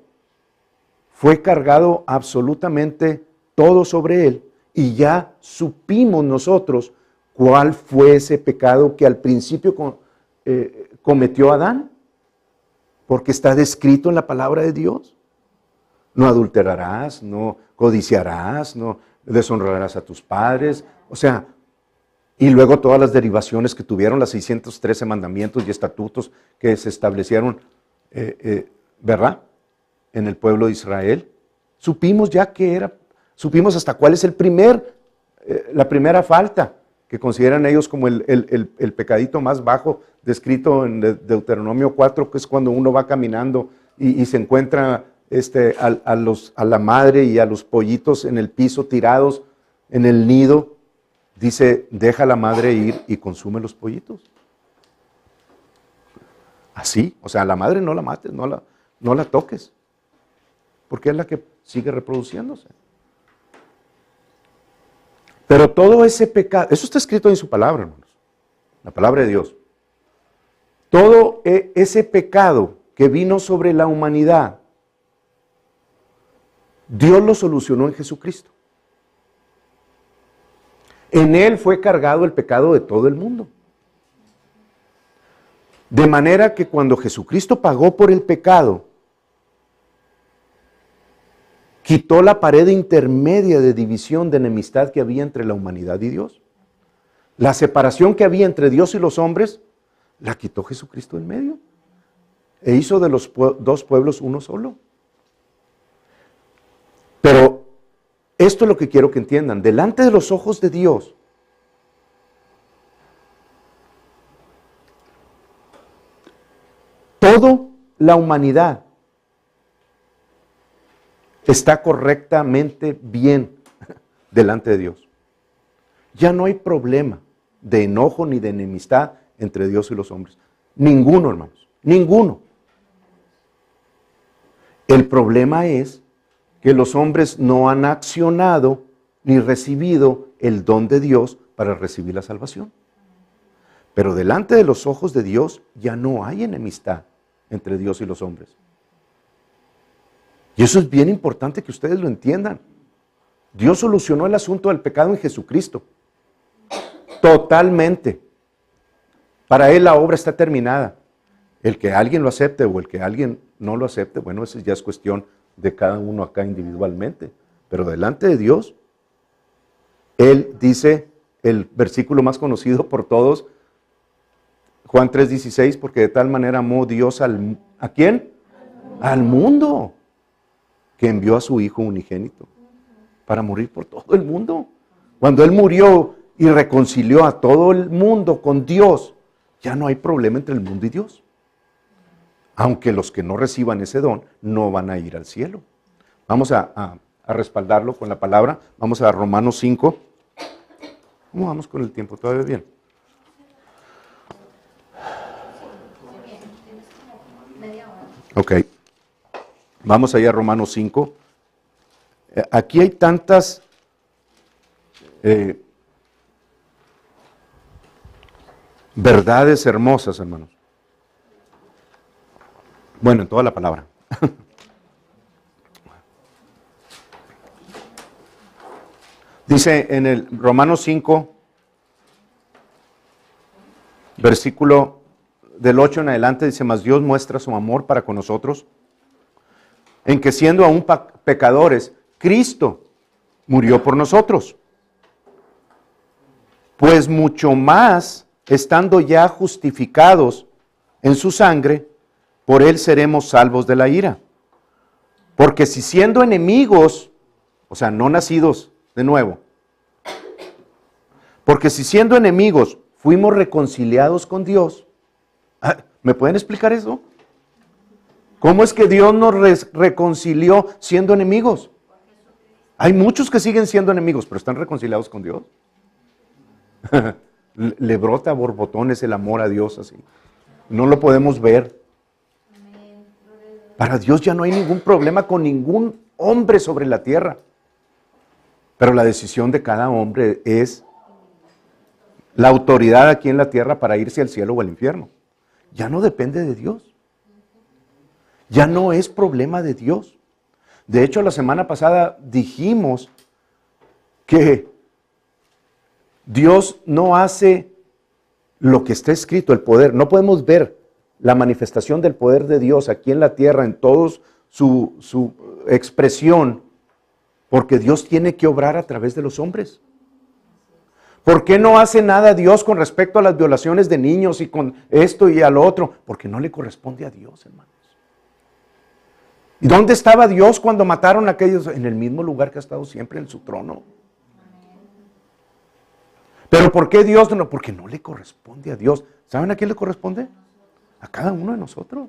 fue cargado absolutamente todo sobre él y ya supimos nosotros cuál fue ese pecado que al principio cometió Adán, porque está descrito en la palabra de Dios. No adulterarás, no codiciarás, no deshonrarás a tus padres, o sea, y luego todas las derivaciones que tuvieron, las 613 mandamientos y estatutos que se establecieron, ¿verdad? En el pueblo de Israel. Supimos ya que era, supimos hasta cuál es la primera falta que consideran ellos como el pecadito más bajo, descrito en Deuteronomio 4, que es cuando uno va caminando y se encuentra a la madre y a los pollitos en el piso tirados en el nido. Dice, deja a la madre ir y consume los pollitos. Así, o sea, a la madre no la mates, no la toques, porque es la que sigue reproduciéndose. Pero todo ese pecado, eso está escrito en su palabra, hermanos, la palabra de Dios. Todo ese pecado que vino sobre la humanidad, Dios lo solucionó en Jesucristo. En Él fue cargado el pecado de todo el mundo. De manera que cuando Jesucristo pagó por el pecado, quitó la pared intermedia de división, de enemistad que había entre la humanidad y Dios. La separación que había entre Dios y los hombres, la quitó Jesucristo en medio. E hizo de los dos pueblos uno solo. Pero esto es lo que quiero que entiendan. Delante de los ojos de Dios, toda la humanidad está correctamente bien. delante de Dios. Ya no hay problema de enojo ni de enemistad entre Dios y los hombres. Ninguno, hermanos, ninguno. El problema es que los hombres no han accionado ni recibido el don de Dios para recibir la salvación. Pero delante de los ojos de Dios ya no hay enemistad entre Dios y los hombres. Y eso es bien importante que ustedes lo entiendan. Dios solucionó el asunto del pecado en Jesucristo. Totalmente. Para Él la obra está terminada. El que alguien lo acepte o el que alguien no lo acepte, bueno, eso ya es cuestión de cada uno acá individualmente. Pero delante de Dios, Él dice, el versículo más conocido por todos, Juan 3:16, porque de tal manera amó Dios ¿a quién? Al mundo, que envió a su Hijo unigénito para morir por todo el mundo. Cuando Él murió y reconcilió a todo el mundo con Dios, ya no hay problema entre el mundo y Dios. Aunque los que no reciban ese don no van a ir al cielo. Vamos a respaldarlo con la palabra. Vamos a Romanos 5. ¿Cómo vamos con el tiempo? ¿Todavía bien? Ok. Vamos allá a Romanos 5. Aquí hay tantas verdades hermosas, hermanos. Bueno, en toda la palabra. Dice en el Romanos 5, versículo del 8 en adelante, dice, mas Dios muestra su amor para con nosotros, en que siendo aún pecadores, Cristo murió por nosotros. Pues mucho más, estando ya justificados en su sangre, por Él seremos salvos de la ira. Porque si siendo enemigos, o sea, no nacidos de nuevo, porque si siendo enemigos fuimos reconciliados con Dios, ¿me pueden explicar eso? ¿Cómo es que Dios nos reconcilió siendo enemigos? Hay muchos que siguen siendo enemigos, pero están reconciliados con Dios. Le brota a borbotones el amor a Dios así. No lo podemos ver. Para Dios ya no hay ningún problema con ningún hombre sobre la tierra. Pero la decisión de cada hombre es la autoridad aquí en la tierra para irse al cielo o al infierno. Ya no depende de Dios. Ya no es problema de Dios. De hecho, la semana pasada dijimos que Dios no hace lo que está escrito, el poder. No podemos ver la manifestación del poder de Dios aquí en la tierra en toda su expresión, porque Dios tiene que obrar a través de los hombres. ¿Por qué no hace nada Dios con respecto a las violaciones de niños y con esto y a lo otro? Porque no le corresponde a Dios, hermanos. ¿Y dónde estaba Dios cuando mataron a aquellos? En el mismo lugar que ha estado siempre, en su trono. ¿Pero por qué Dios no? Porque no le corresponde a Dios. ¿Saben a quién le corresponde? A cada uno de nosotros.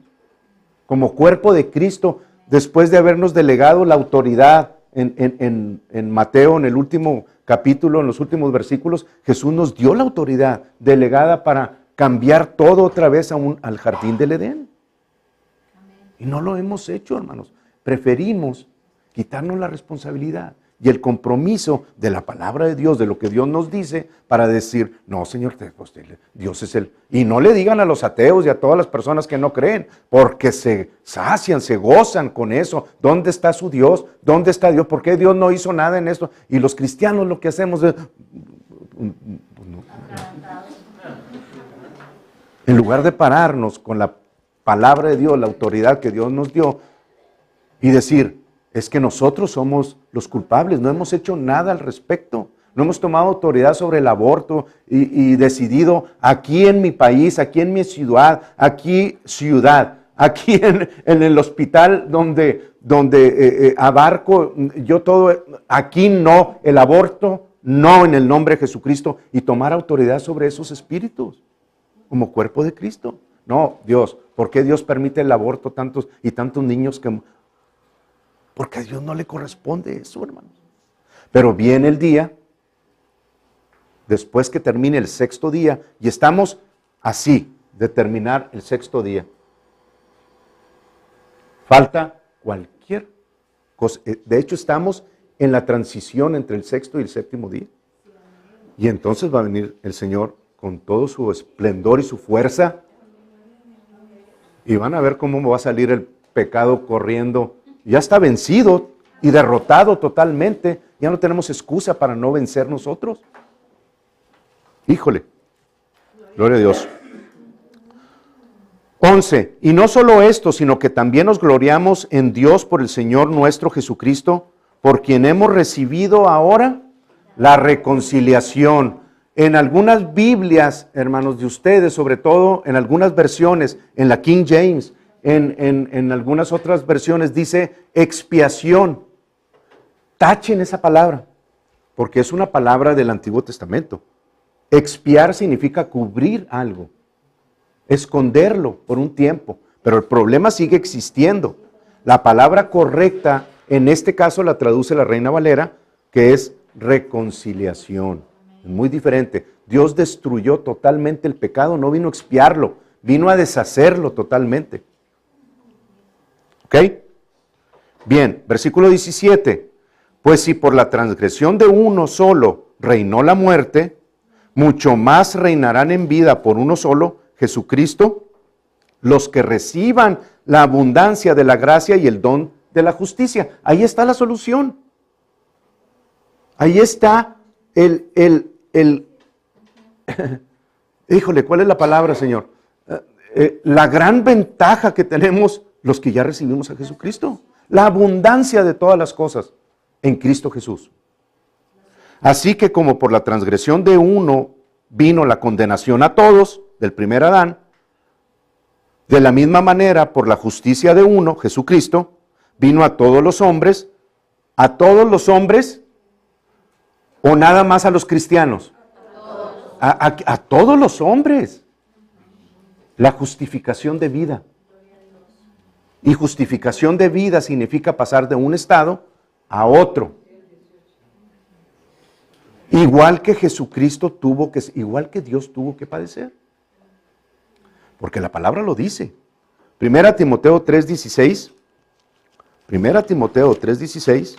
Como cuerpo de Cristo, después de habernos delegado la autoridad en Mateo, en el último capítulo, en los últimos versículos, Jesús nos dio la autoridad delegada para cambiar todo otra vez al jardín del Edén. Y no lo hemos hecho, hermanos. Preferimos quitarnos la responsabilidad y el compromiso de la palabra de Dios, de lo que Dios nos dice, para decir, no, Señor, Dios es Él. Y no le digan a los ateos y a todas las personas que no creen, porque se sacian, se gozan con eso. ¿Dónde está su Dios? ¿Dónde está Dios? ¿Por qué Dios no hizo nada en esto? Y los cristianos lo que hacemos es, en lugar de pararnos con la palabra de Dios, la autoridad que Dios nos dio, y decir, es que nosotros somos los culpables, no hemos hecho nada al respecto, no hemos tomado autoridad sobre el aborto y decidido aquí en mi país, aquí en mi ciudad, aquí en el hospital donde abarco yo todo, aquí no, el aborto, no en el nombre de Jesucristo, y tomar autoridad sobre esos espíritus como cuerpo de Cristo. No, Dios, ¿por qué Dios permite el aborto tantos niños que... Porque a Dios no le corresponde eso, hermanos. Pero viene el día, después que termine el sexto día, y estamos así, de terminar el sexto día. Falta cualquier cosa. De hecho, estamos en la transición entre el sexto y el séptimo día. Y entonces va a venir el Señor con todo su esplendor y su fuerza. Y van a ver cómo va a salir el pecado corriendo. Ya está vencido y derrotado totalmente. Ya no tenemos excusa para no vencer nosotros. Híjole. Gloria a Dios. 11. Y no solo esto, sino que también nos gloriamos en Dios por el Señor nuestro Jesucristo, por quien hemos recibido ahora la reconciliación. En algunas Biblias, hermanos de ustedes, sobre todo en algunas versiones, en la King James, en algunas otras versiones dice expiación. Tachen esa palabra, porque es una palabra del Antiguo Testamento. Expiar significa cubrir algo, esconderlo por un tiempo, pero el problema sigue existiendo. La palabra correcta, en este caso la traduce la Reina Valera, que es reconciliación. Es muy diferente. Dios destruyó totalmente el pecado, no vino a expiarlo, vino a deshacerlo totalmente. ¿Ok? Bien, versículo 17. Pues si por la transgresión de uno solo reinó la muerte, mucho más reinarán en vida por uno solo, Jesucristo, los que reciban la abundancia de la gracia y el don de la justicia. Ahí está la solución. Ahí está híjole, ¿cuál es la palabra, Señor? La gran ventaja que tenemos los que ya recibimos a Jesucristo. La abundancia de todas las cosas en Cristo Jesús. Así que como por la transgresión de uno vino la condenación a todos, del primer Adán, de la misma manera por la justicia de uno, Jesucristo, vino a todos los hombres, o nada más a los cristianos. A todos los hombres. La justificación de vida. Y justificación de vida significa pasar de un estado a otro. Igual que Jesucristo igual que Dios tuvo que padecer. Porque la palabra lo dice. 1 Timoteo 3:16. 1 Timoteo 3:16.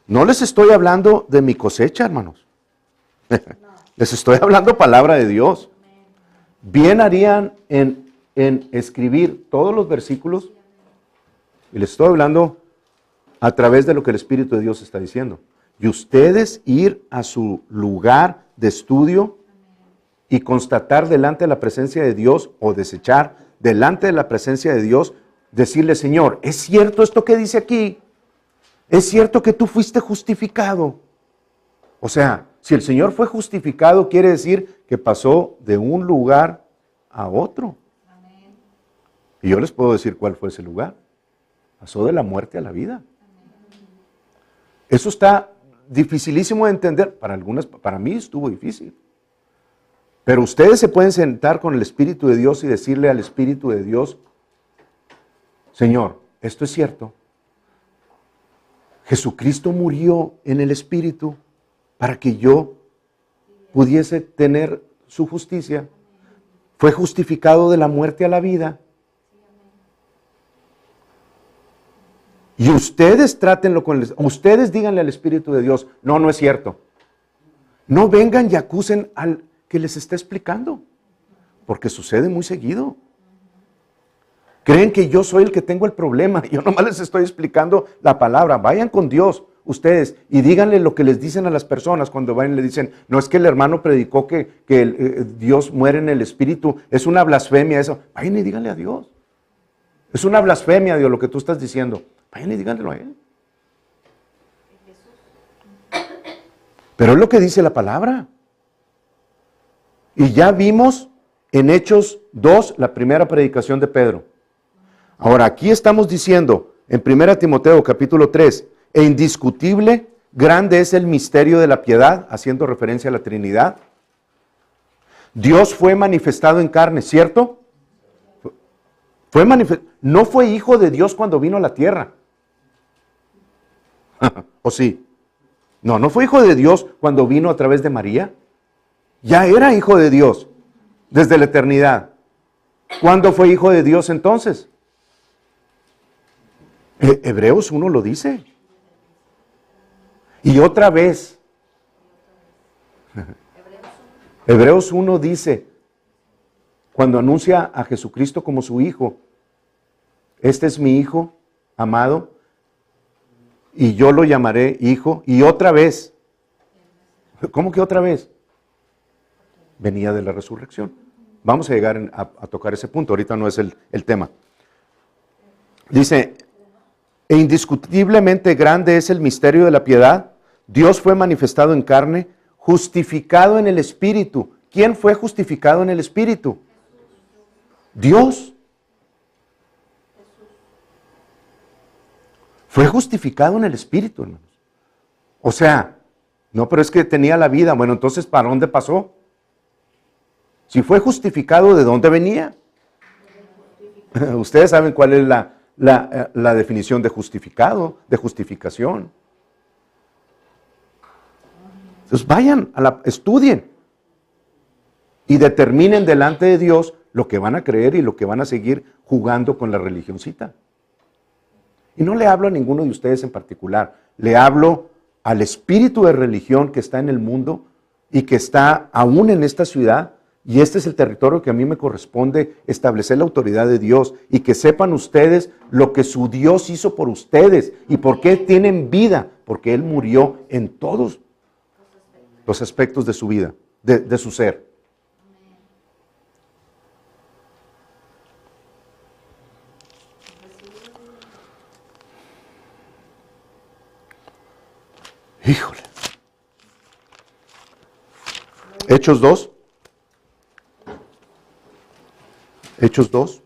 No les estoy hablando de mi cosecha, hermanos. Les estoy hablando palabra de Dios. Bien harían en escribir todos los versículos. Y les estoy hablando a través de lo que el Espíritu de Dios está diciendo. Y ustedes ir a su lugar de estudio y constatar delante de la presencia de Dios, o desechar delante de la presencia de Dios, decirle: Señor, ¿es cierto esto que dice aquí? ¿Es cierto que tú fuiste justificado? O sea, si el Señor fue justificado, quiere decir que pasó de un lugar a otro. Amén. Y yo les puedo decir cuál fue ese lugar. Pasó de la muerte a la vida. Amén. Eso está dificilísimo de entender. Para mí estuvo difícil. Pero ustedes se pueden sentar con el Espíritu de Dios y decirle al Espíritu de Dios: Señor, esto es cierto. Jesucristo murió en el Espíritu para que yo pudiese tener su justicia. Fue justificado de la muerte a la vida. Y ustedes trátenlo ustedes díganle al Espíritu de Dios: no, no es cierto. No vengan y acusen al que les está explicando, porque sucede muy seguido. Creen que yo soy el que tengo el problema. Yo nomás les estoy explicando la palabra. Vayan con Dios, ustedes, y díganle lo que les dicen a las personas cuando van y le dicen: no, es que el hermano predicó que Dios muere en el Espíritu. Es una blasfemia eso. Vayan y díganle a Dios. Es una blasfemia, Dios, lo que tú estás diciendo. Vayan y díganlo a Él. Pero es lo que dice la palabra. Y ya vimos en Hechos 2 la primera predicación de Pedro. Ahora, aquí estamos diciendo en 1 Timoteo capítulo 3, e indiscutible, grande es el misterio de la piedad, haciendo referencia a la Trinidad. Dios fue manifestado en carne, ¿cierto? No fue hijo de Dios cuando vino a la tierra. ¿O sí? No, no fue hijo de Dios cuando vino a través de María. Ya era hijo de Dios desde la eternidad. ¿Cuándo fue hijo de Dios entonces? Hebreos 1 lo dice. Y otra vez, Hebreos 1 dice, cuando anuncia a Jesucristo como su hijo, este es mi hijo amado, y yo lo llamaré hijo. Y otra vez, ¿cómo que otra vez? Venía de la resurrección. Vamos a llegar a tocar ese punto, ahorita no es el tema. Dice, e indiscutiblemente grande es el misterio de la piedad. Dios fue manifestado en carne, justificado en el Espíritu. ¿Quién fue justificado en el Espíritu? Dios. Fue justificado en el Espíritu, hermanos. O sea, no, pero es que tenía la vida. Bueno, entonces, ¿para dónde pasó? Si fue justificado, ¿de dónde venía? Ustedes saben cuál es la definición de justificado, de justificación. Entonces vayan, estudien y determinen delante de Dios lo que van a creer y lo que van a seguir jugando con la religioncita. Y no le hablo a ninguno de ustedes en particular, le hablo al espíritu de religión que está en el mundo y que está aún en esta ciudad. Y este es el territorio que a mí me corresponde establecer la autoridad de Dios y que sepan ustedes lo que su Dios hizo por ustedes y por qué tienen vida, porque Él murió en todos los aspectos de su vida, de su ser. Híjole. Hechos 2. Hechos 2.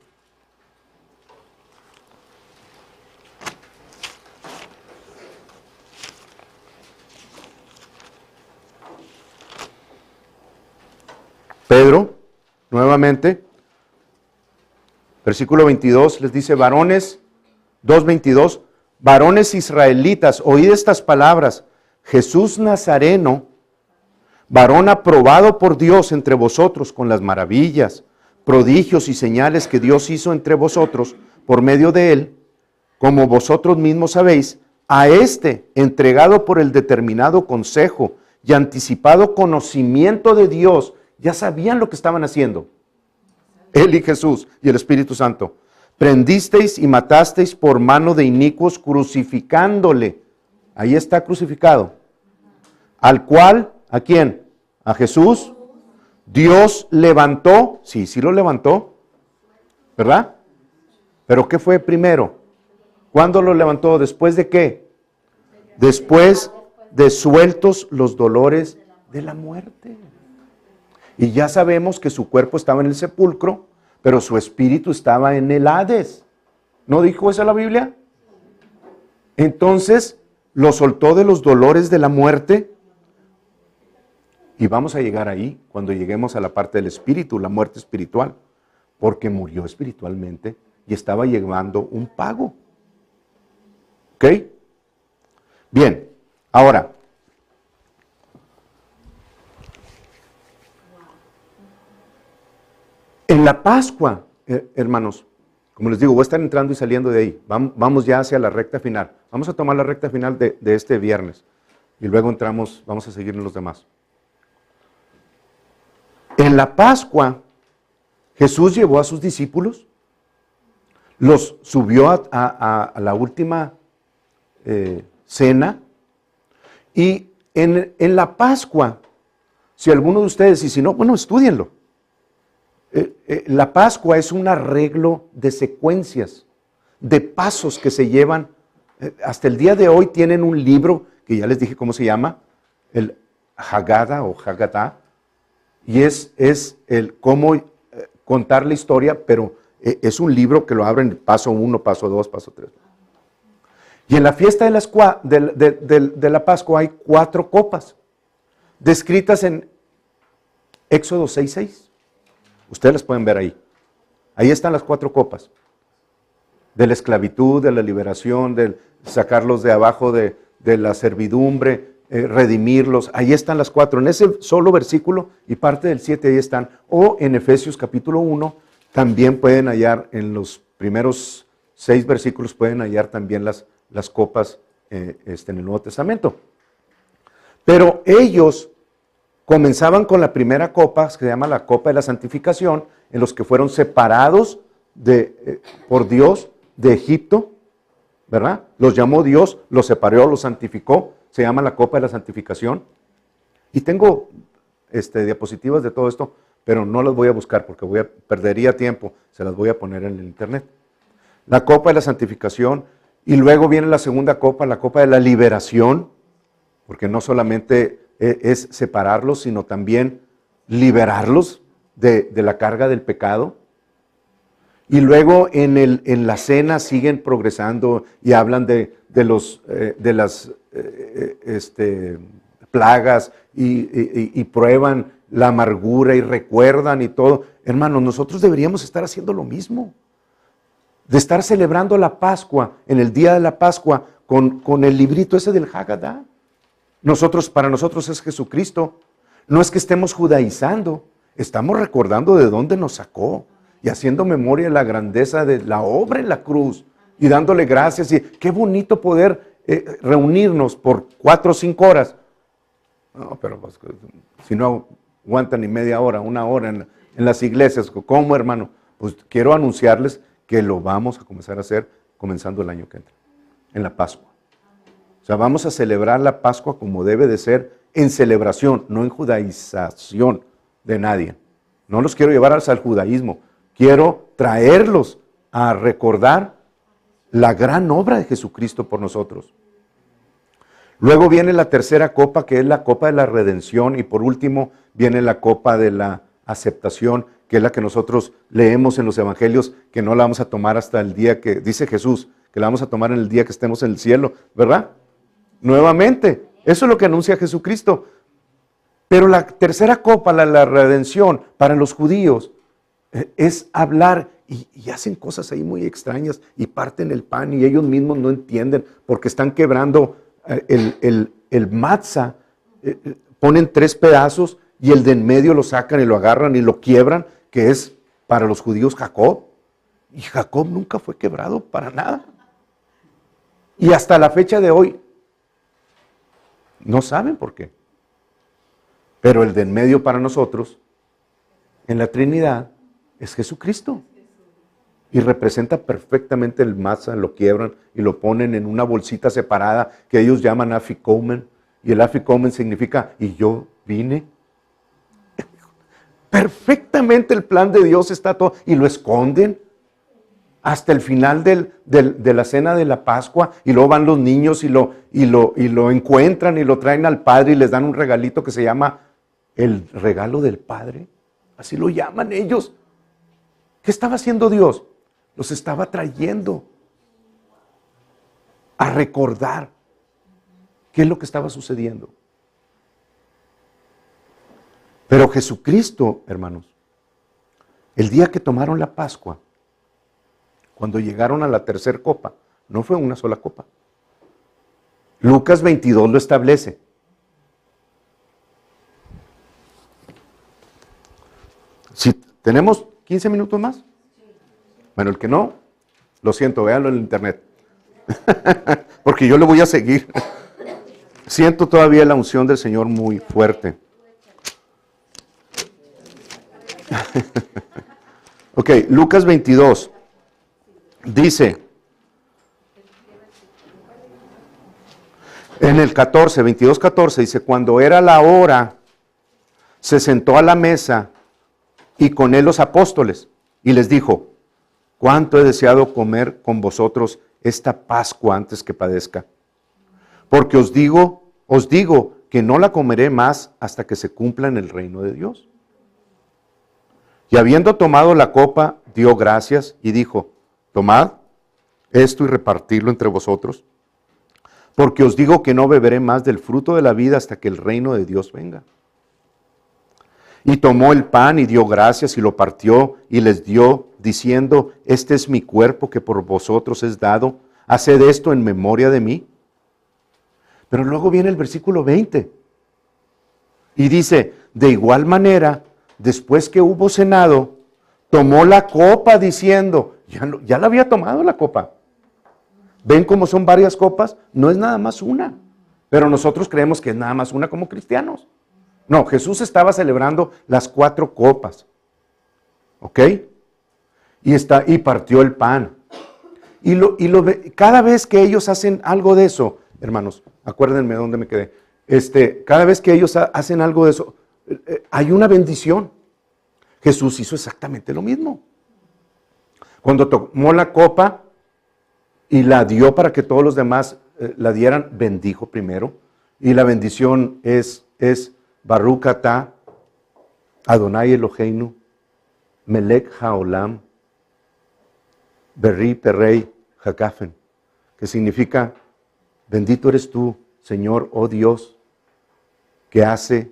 Pedro, nuevamente, versículo 22, les dice, varones, 2:22, varones israelitas, oíd estas palabras, Jesús Nazareno, varón aprobado por Dios entre vosotros con las maravillas, prodigios y señales que Dios hizo entre vosotros por medio de él, como vosotros mismos sabéis, a este entregado por el determinado consejo y anticipado conocimiento de Dios, ya sabían lo que estaban haciendo, él y Jesús y el Espíritu Santo, prendisteis y matasteis por mano de inicuos crucificándole, ahí está crucificado, al cual, ¿a quién? A Jesús, Dios levantó, sí lo levantó, ¿verdad? Pero ¿qué fue primero? ¿Cuándo lo levantó? ¿Después de qué? Después de sueltos los dolores de la muerte. Y ya sabemos que su cuerpo estaba en el sepulcro, pero su espíritu estaba en el Hades. ¿No dijo eso la Biblia? Entonces lo soltó de los dolores de la muerte. Y vamos a llegar ahí cuando lleguemos a la parte del espíritu, la muerte espiritual, porque murió espiritualmente y estaba llevando un pago. ¿Ok? Bien, ahora, en la Pascua, hermanos, como les digo, voy a estar entrando y saliendo de ahí, vamos ya hacia la recta final. Vamos a tomar la recta final de este viernes y luego entramos, vamos a seguir en los demás. En la Pascua, Jesús llevó a sus discípulos, los subió a la última cena, y en la Pascua, si alguno de ustedes, y si no, bueno, estúdienlo. La Pascua es un arreglo de secuencias, de pasos que se llevan. Hasta el día de hoy tienen un libro, que ya les dije cómo se llama, el Haggadah o Haggadah, y es el cómo contar la historia, pero es un libro que lo abren paso 1, paso 2, paso 3. Y en la fiesta de la Pascua hay 4 copas, descritas en Éxodo 6:6. Ustedes las pueden ver ahí. Ahí están las 4 copas. De la esclavitud, de la liberación, de sacarlos de abajo de la servidumbre, redimirlos. Ahí están las 4. En ese solo versículo y parte del 7 ahí están. O en Efesios capítulo 1 también pueden hallar, en los primeros 6 versículos pueden hallar también las copas en el Nuevo Testamento. Pero ellos comenzaban con la primera copa, que se llama la copa de la santificación, en los que fueron separados por Dios de Egipto, ¿verdad? Los llamó Dios, los separó, los santificó, se llama la copa de la santificación. Y tengo diapositivas de todo esto, pero no las voy a buscar porque perdería tiempo, se las voy a poner en el internet. La copa de la santificación, y luego viene la segunda copa, la copa de la liberación, porque no solamente es separarlos, sino también liberarlos de la carga del pecado. Y luego en la cena siguen progresando y hablan de las plagas y prueban la amargura y recuerdan y todo. Hermanos, nosotros deberíamos estar haciendo lo mismo. De estar celebrando la Pascua, en el día de la Pascua, con el librito ese del Haggadah. Para nosotros es Jesucristo. No es que estemos judaizando, estamos recordando de dónde nos sacó y haciendo memoria de la grandeza de la obra en la cruz y dándole gracias. Y qué bonito poder reunirnos por 4 o 5 horas. No, pero pues, si no aguantan ni media hora, 1 hora en las iglesias, ¿cómo, hermano? Pues quiero anunciarles que lo vamos a comenzar a hacer comenzando el año que entra, en la Pascua. O sea, vamos a celebrar la Pascua como debe de ser, en celebración, no en judaización de nadie. No los quiero llevar al judaísmo, quiero traerlos a recordar la gran obra de Jesucristo por nosotros. Luego viene la tercera copa, que es la copa de la redención, y por último viene la copa de la aceptación, que es la que nosotros leemos en los evangelios, que no la vamos a tomar hasta el día que, dice Jesús, que la vamos a tomar en el día que estemos en el cielo, ¿verdad? Nuevamente, eso es lo que anuncia Jesucristo. Pero la tercera copa, la redención, para los judíos, es hablar, y hacen cosas ahí muy extrañas, y parten el pan, y ellos mismos no entienden, porque están quebrando el matzah, ponen 3 pedazos, y el de en medio lo sacan y lo agarran y lo quiebran, que es para los judíos Jacob. Y Jacob nunca fue quebrado para nada. Y hasta la fecha de hoy, no saben por qué. Pero el de en medio para nosotros, en la Trinidad, es Jesucristo. Y representa perfectamente el matzah, lo quiebran y lo ponen en una bolsita separada que ellos llaman afikomen. Y el afikomen significa, y yo vine. Perfectamente el plan de Dios está todo, y lo esconden hasta el final de la cena de la Pascua, y luego van los niños y lo encuentran y lo traen al Padre y les dan un regalito que se llama el regalo del Padre. Así lo llaman ellos. ¿Qué estaba haciendo Dios? Los estaba trayendo a recordar qué es lo que estaba sucediendo. Pero Jesucristo, hermanos, el día que tomaron la Pascua, cuando llegaron a la tercera copa, no fue una sola copa. Lucas 22 lo establece. Si tenemos 15 minutos más. Bueno, el que no, lo siento, véanlo en el internet. Porque yo le voy a seguir. Siento todavía la unción del Señor muy fuerte. Ok, Lucas 22 dice, en el 14, 22, 14, dice, cuando era la hora, se sentó a la mesa y con él los apóstoles y les dijo, cuánto he deseado comer con vosotros esta Pascua antes que padezca, porque os digo que no la comeré más hasta que se cumpla en el reino de Dios. Y habiendo tomado la copa, dio gracias y dijo, tomad esto y repartidlo entre vosotros, porque os digo que no beberé más del fruto de la vida hasta que el reino de Dios venga. Y tomó el pan y dio gracias y lo partió y les dio, diciendo, este es mi cuerpo que por vosotros es dado, haced esto en memoria de mí. Pero luego viene el versículo 20 y dice, de igual manera, después que hubo cenado, tomó la copa diciendo, ya la había tomado la copa. ¿Ven cómo son varias copas? No es nada más una, pero nosotros creemos que es nada más una como cristianos. No, Jesús estaba celebrando las 4 copas, ¿ok? Y partió el pan. Cada vez que ellos hacen algo de eso, hermanos, acuérdenme dónde me quedé. Cada vez que ellos hacen algo de eso, hay una bendición. Jesús hizo exactamente lo mismo. Cuando tomó la copa y la dio para que todos los demás la dieran, bendijo primero. Y la bendición es Baruch atah Adonai Eloheinu Melech haolam Berri Perrei Hakafen, que significa, bendito eres tú, Señor, oh Dios, que hace,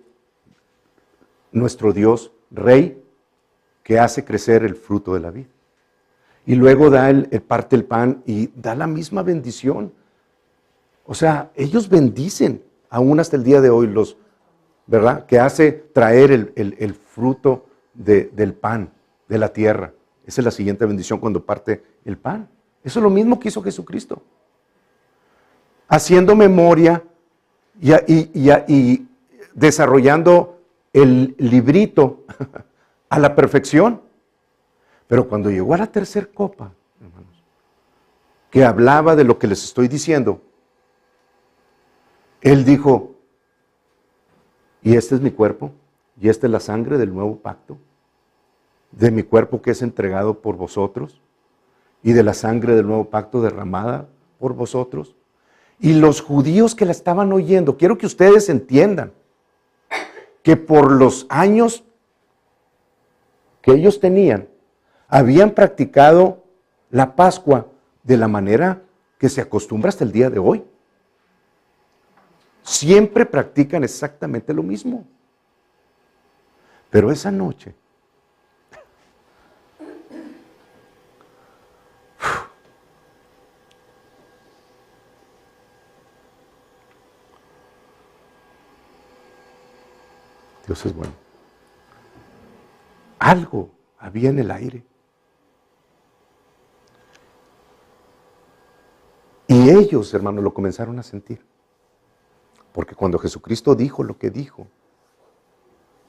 nuestro Dios, Rey, que hace crecer el fruto de la vida. Y luego parte el pan y da la misma bendición. O sea, ellos bendicen, aún hasta el día de hoy, ¿verdad? Que hace traer el fruto del pan, de la tierra. Esa es la siguiente bendición cuando parte el pan. Eso es lo mismo que hizo Jesucristo. Haciendo memoria y desarrollando el librito a la perfección. Pero cuando llegó a la tercera copa, hermanos, que hablaba de lo que les estoy diciendo, Él dijo, y este es mi cuerpo, y esta es la sangre del nuevo pacto, de mi cuerpo que es entregado por vosotros, y de la sangre del nuevo pacto derramada por vosotros. Y los judíos que la estaban oyendo, quiero que ustedes entiendan que por los años que ellos tenían, habían practicado la Pascua de la manera que se acostumbra hasta el día de hoy. Siempre practican exactamente lo mismo. Pero esa noche, Dios es bueno. Algo había en el aire. Y ellos, hermanos, lo comenzaron a sentir. Porque cuando Jesucristo dijo lo que dijo,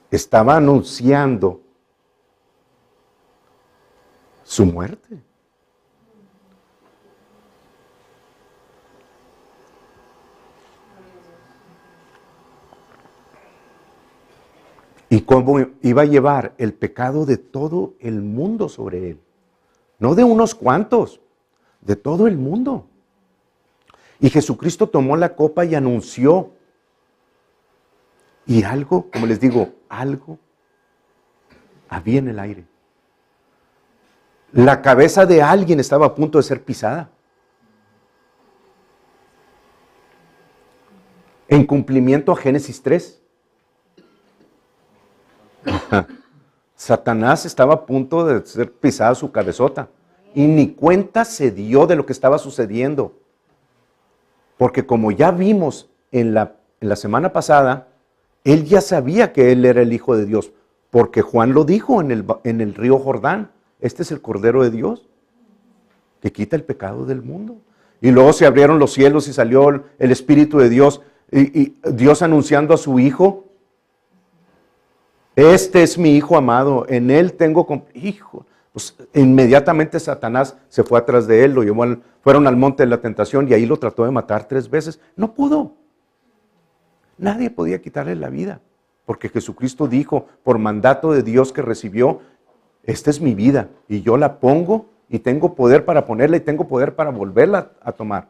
estaba anunciando su muerte. Y cómo iba a llevar el pecado de todo el mundo sobre él. No de unos cuantos, de todo el mundo. Y Jesucristo tomó la copa y anunció. Y algo, como les digo, algo había en el aire. La cabeza de alguien estaba a punto de ser pisada. En cumplimiento a Génesis 3. Satanás estaba a punto de ser pisada su cabezota. Y ni cuenta se dio de lo que estaba sucediendo. Porque como ya vimos en la semana pasada, él ya sabía que él era el Hijo de Dios, porque Juan lo dijo en el río Jordán. Este es el Cordero de Dios, que quita el pecado del mundo. Y luego se abrieron los cielos y salió el Espíritu de Dios, y Dios anunciando a su Hijo. Este es mi Hijo amado, en Él tengo... Hijo, pues inmediatamente Satanás se fue atrás de él, lo llevó fueron al monte de la tentación y ahí lo trató de matar 3 veces. No pudo. Nadie podía quitarle la vida, porque Jesucristo dijo, por mandato de Dios que recibió, esta es mi vida y yo la pongo y tengo poder para ponerla y tengo poder para volverla a tomar.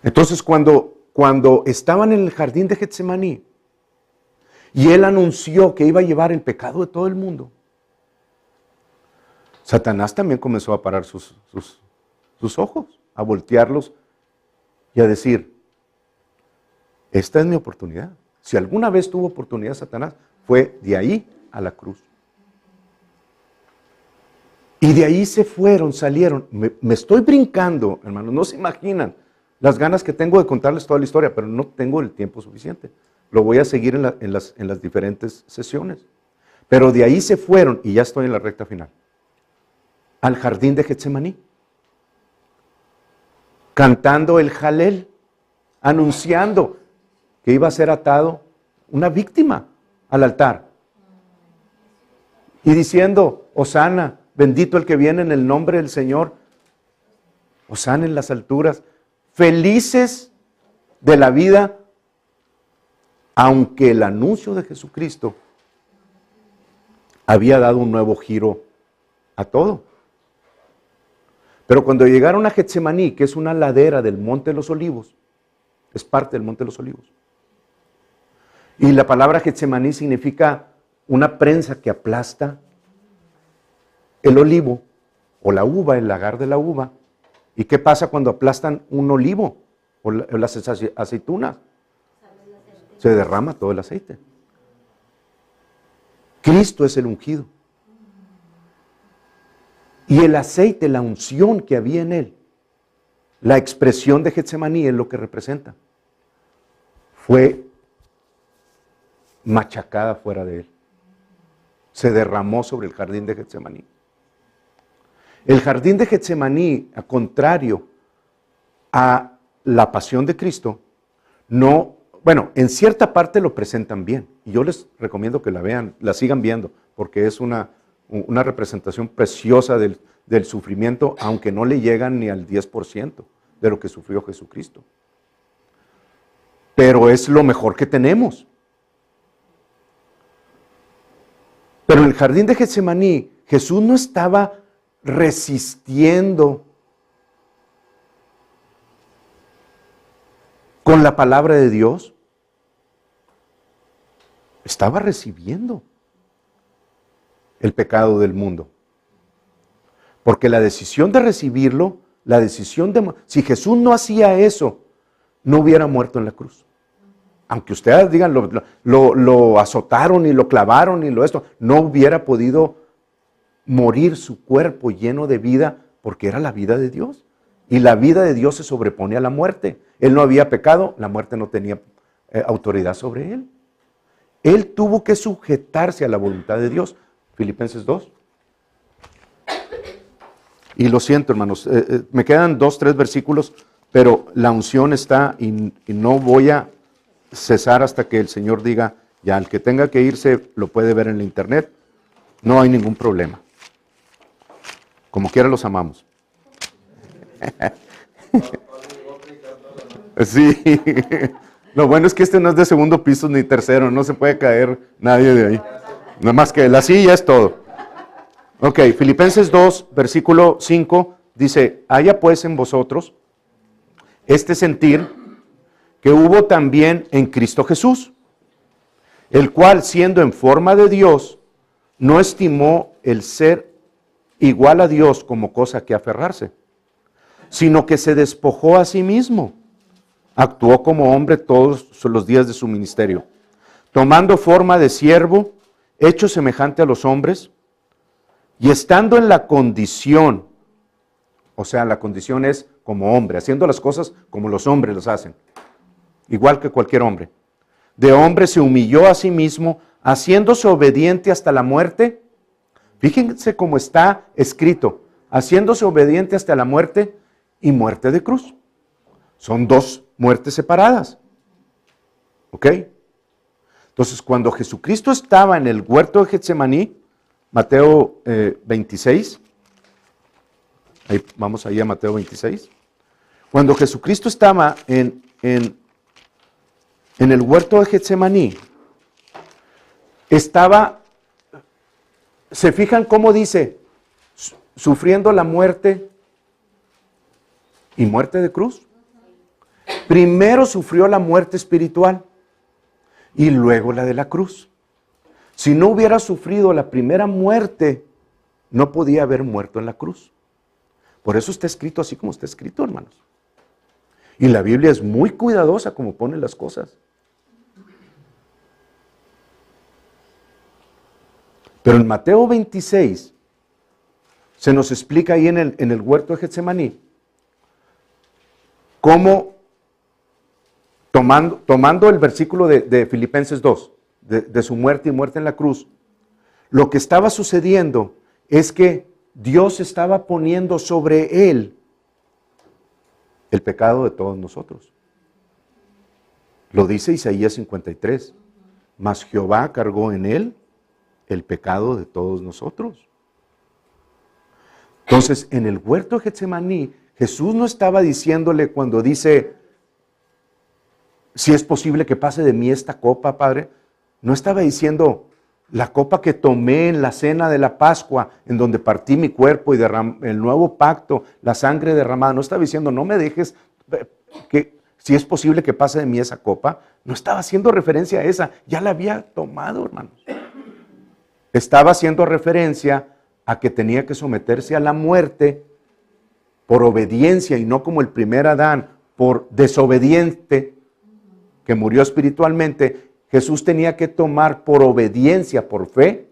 Entonces cuando estaban en el jardín de Getsemaní y él anunció que iba a llevar el pecado de todo el mundo, Satanás también comenzó a parar sus ojos, a voltearlos y a decir, esta es mi oportunidad. Si alguna vez tuvo oportunidad Satanás, fue de ahí a la cruz. Y de ahí se fueron, salieron. Me estoy brincando, hermanos, no se imaginan las ganas que tengo de contarles toda la historia, pero no tengo el tiempo suficiente. Lo voy a seguir en las diferentes sesiones. Pero de ahí se fueron, y ya estoy en la recta final, al jardín de Getsemaní, cantando el Jalel, anunciando que iba a ser atado una víctima al altar. Y diciendo, Hosana, bendito el que viene en el nombre del Señor, Hosana en las alturas, felices de la vida, aunque el anuncio de Jesucristo había dado un nuevo giro a todo. Pero cuando llegaron a Getsemaní, que es una ladera del Monte de los Olivos, es parte del Monte de los Olivos, y la palabra Getsemaní significa una prensa que aplasta el olivo o la uva, el lagar de la uva. ¿Y qué pasa cuando aplastan un olivo o las aceitunas? Se derrama todo el aceite. Cristo es el ungido. Y el aceite, la unción que había en él, la expresión de Getsemaní es lo que representa. Fue machacada fuera de él. Se derramó sobre el jardín de Getsemaní. El jardín de Getsemaní, a contrario a la pasión de Cristo, no, bueno, en cierta parte lo presentan bien. Y yo les recomiendo que la vean, la sigan viendo, porque es una representación preciosa del sufrimiento, aunque no le llegan ni al 10% de lo que sufrió Jesucristo. Pero es lo mejor que tenemos. Pero en el jardín de Getsemaní, Jesús no estaba resistiendo con la palabra de Dios. Estaba recibiendo el pecado del mundo. Porque la decisión de recibirlo, si Jesús no hacía eso, no hubiera muerto en la cruz. Aunque ustedes digan, lo azotaron y lo clavaron y no hubiera podido morir su cuerpo lleno de vida, porque era la vida de Dios. Y la vida de Dios se sobrepone a la muerte. Él no había pecado, la muerte no tenía autoridad sobre él. Él tuvo que sujetarse a la voluntad de Dios. Filipenses 2. Y lo siento, hermanos, me quedan 2, 3 versículos, pero la unción está y no voy a cesar hasta que el Señor diga, ya, el que tenga que irse lo puede ver en la internet, no hay ningún problema. Como quiera los amamos. Sí, lo bueno es que este no es de segundo piso ni tercero, no se puede caer nadie de ahí. Nada más que la silla es todo. Ok, Filipenses 2, versículo 5, dice, haya pues en vosotros este sentir que hubo también en Cristo Jesús, el cual siendo en forma de Dios, no estimó el ser igual a Dios como cosa que aferrarse, sino que se despojó a sí mismo, actuó como hombre todos los días de su ministerio, tomando forma de siervo, hecho semejante a los hombres, y estando en la condición, o sea, la condición es como hombre, haciendo las cosas como los hombres las hacen, igual que cualquier hombre. De hombre se humilló a sí mismo, haciéndose obediente hasta la muerte. Fíjense cómo está escrito, haciéndose obediente hasta la muerte y muerte de cruz. Son 2 muertes separadas. ¿Ok? Entonces, cuando Jesucristo estaba en el huerto de Getsemaní, Mateo 26, vamos ahí a Mateo 26, cuando Jesucristo estaba en el huerto de Getsemaní, estaba, ¿se fijan cómo dice? Sufriendo la muerte y muerte de cruz. Primero sufrió la muerte espiritual y luego la de la cruz. Si no hubiera sufrido la primera muerte, no podía haber muerto en la cruz. Por eso está escrito así como está escrito, hermanos. Y la Biblia es muy cuidadosa como pone las cosas. Pero en Mateo 26, se nos explica ahí en el huerto de Getsemaní cómo, tomando el versículo de Filipenses 2, de su muerte y muerte en la cruz, lo que estaba sucediendo es que Dios estaba poniendo sobre él el pecado de todos nosotros. Lo dice Isaías 53, mas Jehová cargó en él el pecado de todos nosotros. Entonces, en el huerto de Getsemaní, Jesús no estaba diciéndole cuando dice, si es posible que pase de mí esta copa, Padre, no estaba diciendo, la copa que tomé en la cena de la Pascua, en donde partí mi cuerpo y el nuevo pacto, la sangre derramada, no estaba diciendo, no me dejes, que si es posible que pase de mí esa copa, no estaba haciendo referencia a esa, ya la había tomado, hermanos. Estaba haciendo referencia a que tenía que someterse a la muerte por obediencia y no como el primer Adán, por desobediente, que murió espiritualmente. Jesús tenía que tomar por obediencia, por fe,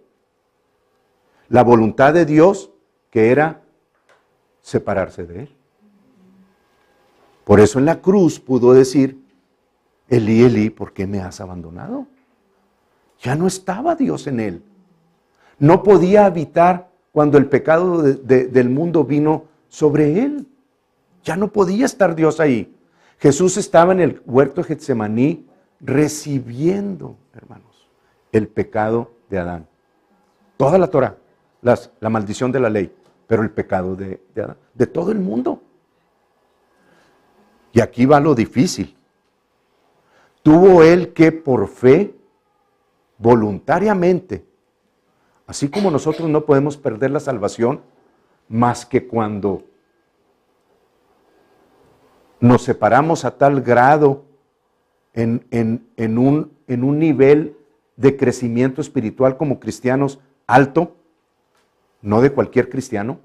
la voluntad de Dios, que era separarse de él. Por eso en la cruz pudo decir, Elí, Elí, ¿por qué me has abandonado? Ya no estaba Dios en él. No podía habitar cuando el pecado del mundo vino sobre él. Ya no podía estar Dios ahí. Jesús estaba en el huerto de Getsemaní recibiendo, hermanos, el pecado de Adán. Toda la Torah, la maldición de la ley, pero el pecado de Adán, de todo el mundo. Y aquí va lo difícil. Tuvo él que por fe, voluntariamente, así como nosotros no podemos perder la salvación, más que cuando nos separamos a tal grado en un nivel de crecimiento espiritual como cristianos alto, no de cualquier cristiano,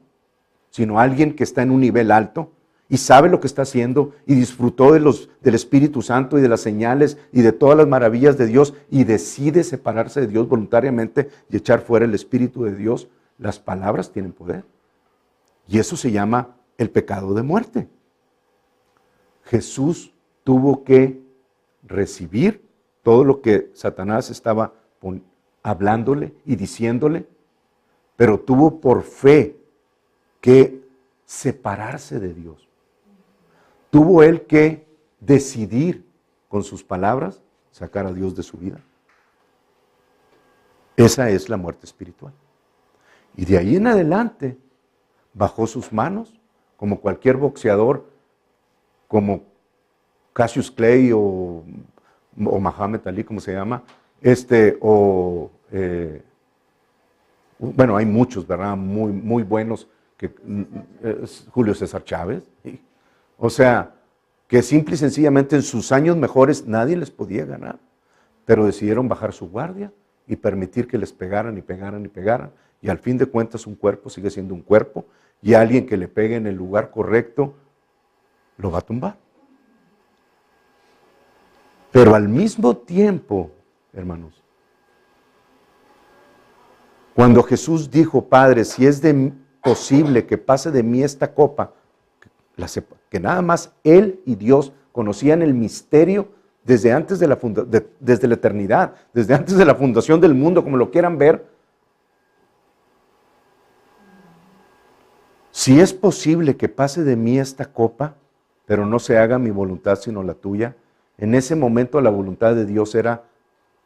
sino alguien que está en un nivel alto y sabe lo que está haciendo y disfrutó del Espíritu Santo y de las señales y de todas las maravillas de Dios y decide separarse de Dios voluntariamente y echar fuera el Espíritu de Dios. Las palabras tienen poder. Y eso se llama el pecado de muerte. Jesús tuvo que recibir todo lo que Satanás estaba hablándole y diciéndole, pero tuvo por fe que separarse de Dios. Tuvo él que decidir con sus palabras sacar a Dios de su vida. Esa es la muerte espiritual. Y de ahí en adelante bajó sus manos, como cualquier boxeador, como Cassius Clay o Muhammad Ali, como se llama, bueno, hay muchos, ¿verdad? Muy, muy buenos, Julio César Chávez. ¿Sí? O sea, que simple y sencillamente en sus años mejores nadie les podía ganar, pero decidieron bajar su guardia y permitir que les pegaran y pegaran y pegaran, y al fin de cuentas un cuerpo sigue siendo un cuerpo, y alguien que le pegue en el lugar correcto lo va a tumbar. Pero al mismo tiempo, hermanos, cuando Jesús dijo, Padre, si es posible que pase de mí esta copa, que nada más Él y Dios conocían el misterio desde antes desde la eternidad, desde antes de la fundación del mundo, como lo quieran ver. Si es posible que pase de mí esta copa, pero no se haga mi voluntad sino la tuya. En ese momento la voluntad de Dios era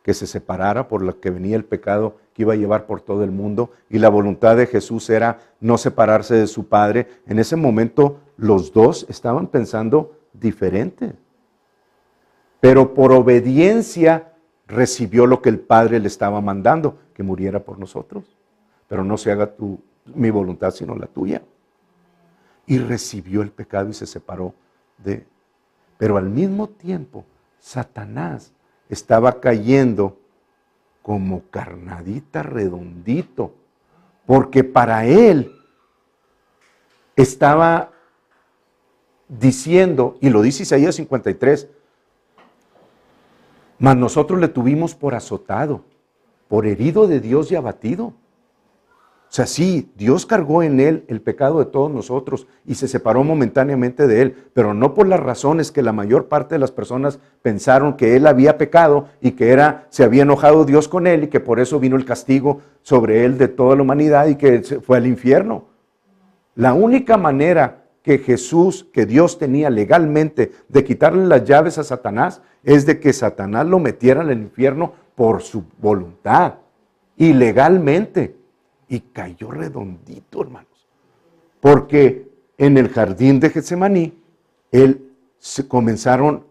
que se separara por lo que venía el pecado que iba a llevar por todo el mundo, y la voluntad de Jesús era no separarse de su Padre. En ese momento los dos estaban pensando diferente, pero por obediencia recibió lo que el Padre le estaba mandando, que muriera por nosotros, pero no se haga mi voluntad sino la tuya. Y recibió el pecado y se separó de. Pero al mismo tiempo, Satanás estaba cayendo como carnadita redondito, porque para él estaba diciendo, y lo dice Isaías 53, mas nosotros le tuvimos por azotado, por herido de Dios y abatido. O sea, sí, Dios cargó en él el pecado de todos nosotros y se separó momentáneamente de él, pero no por las razones que la mayor parte de las personas pensaron que él había pecado y que se había enojado Dios con él y que por eso vino el castigo sobre él de toda la humanidad y que se fue al infierno. La única manera que Dios tenía legalmente de quitarle las llaves a Satanás es de que Satanás lo metiera en el infierno por su voluntad y legalmente. Y cayó redondito, hermanos. Porque en el jardín de Getsemaní, comenzaron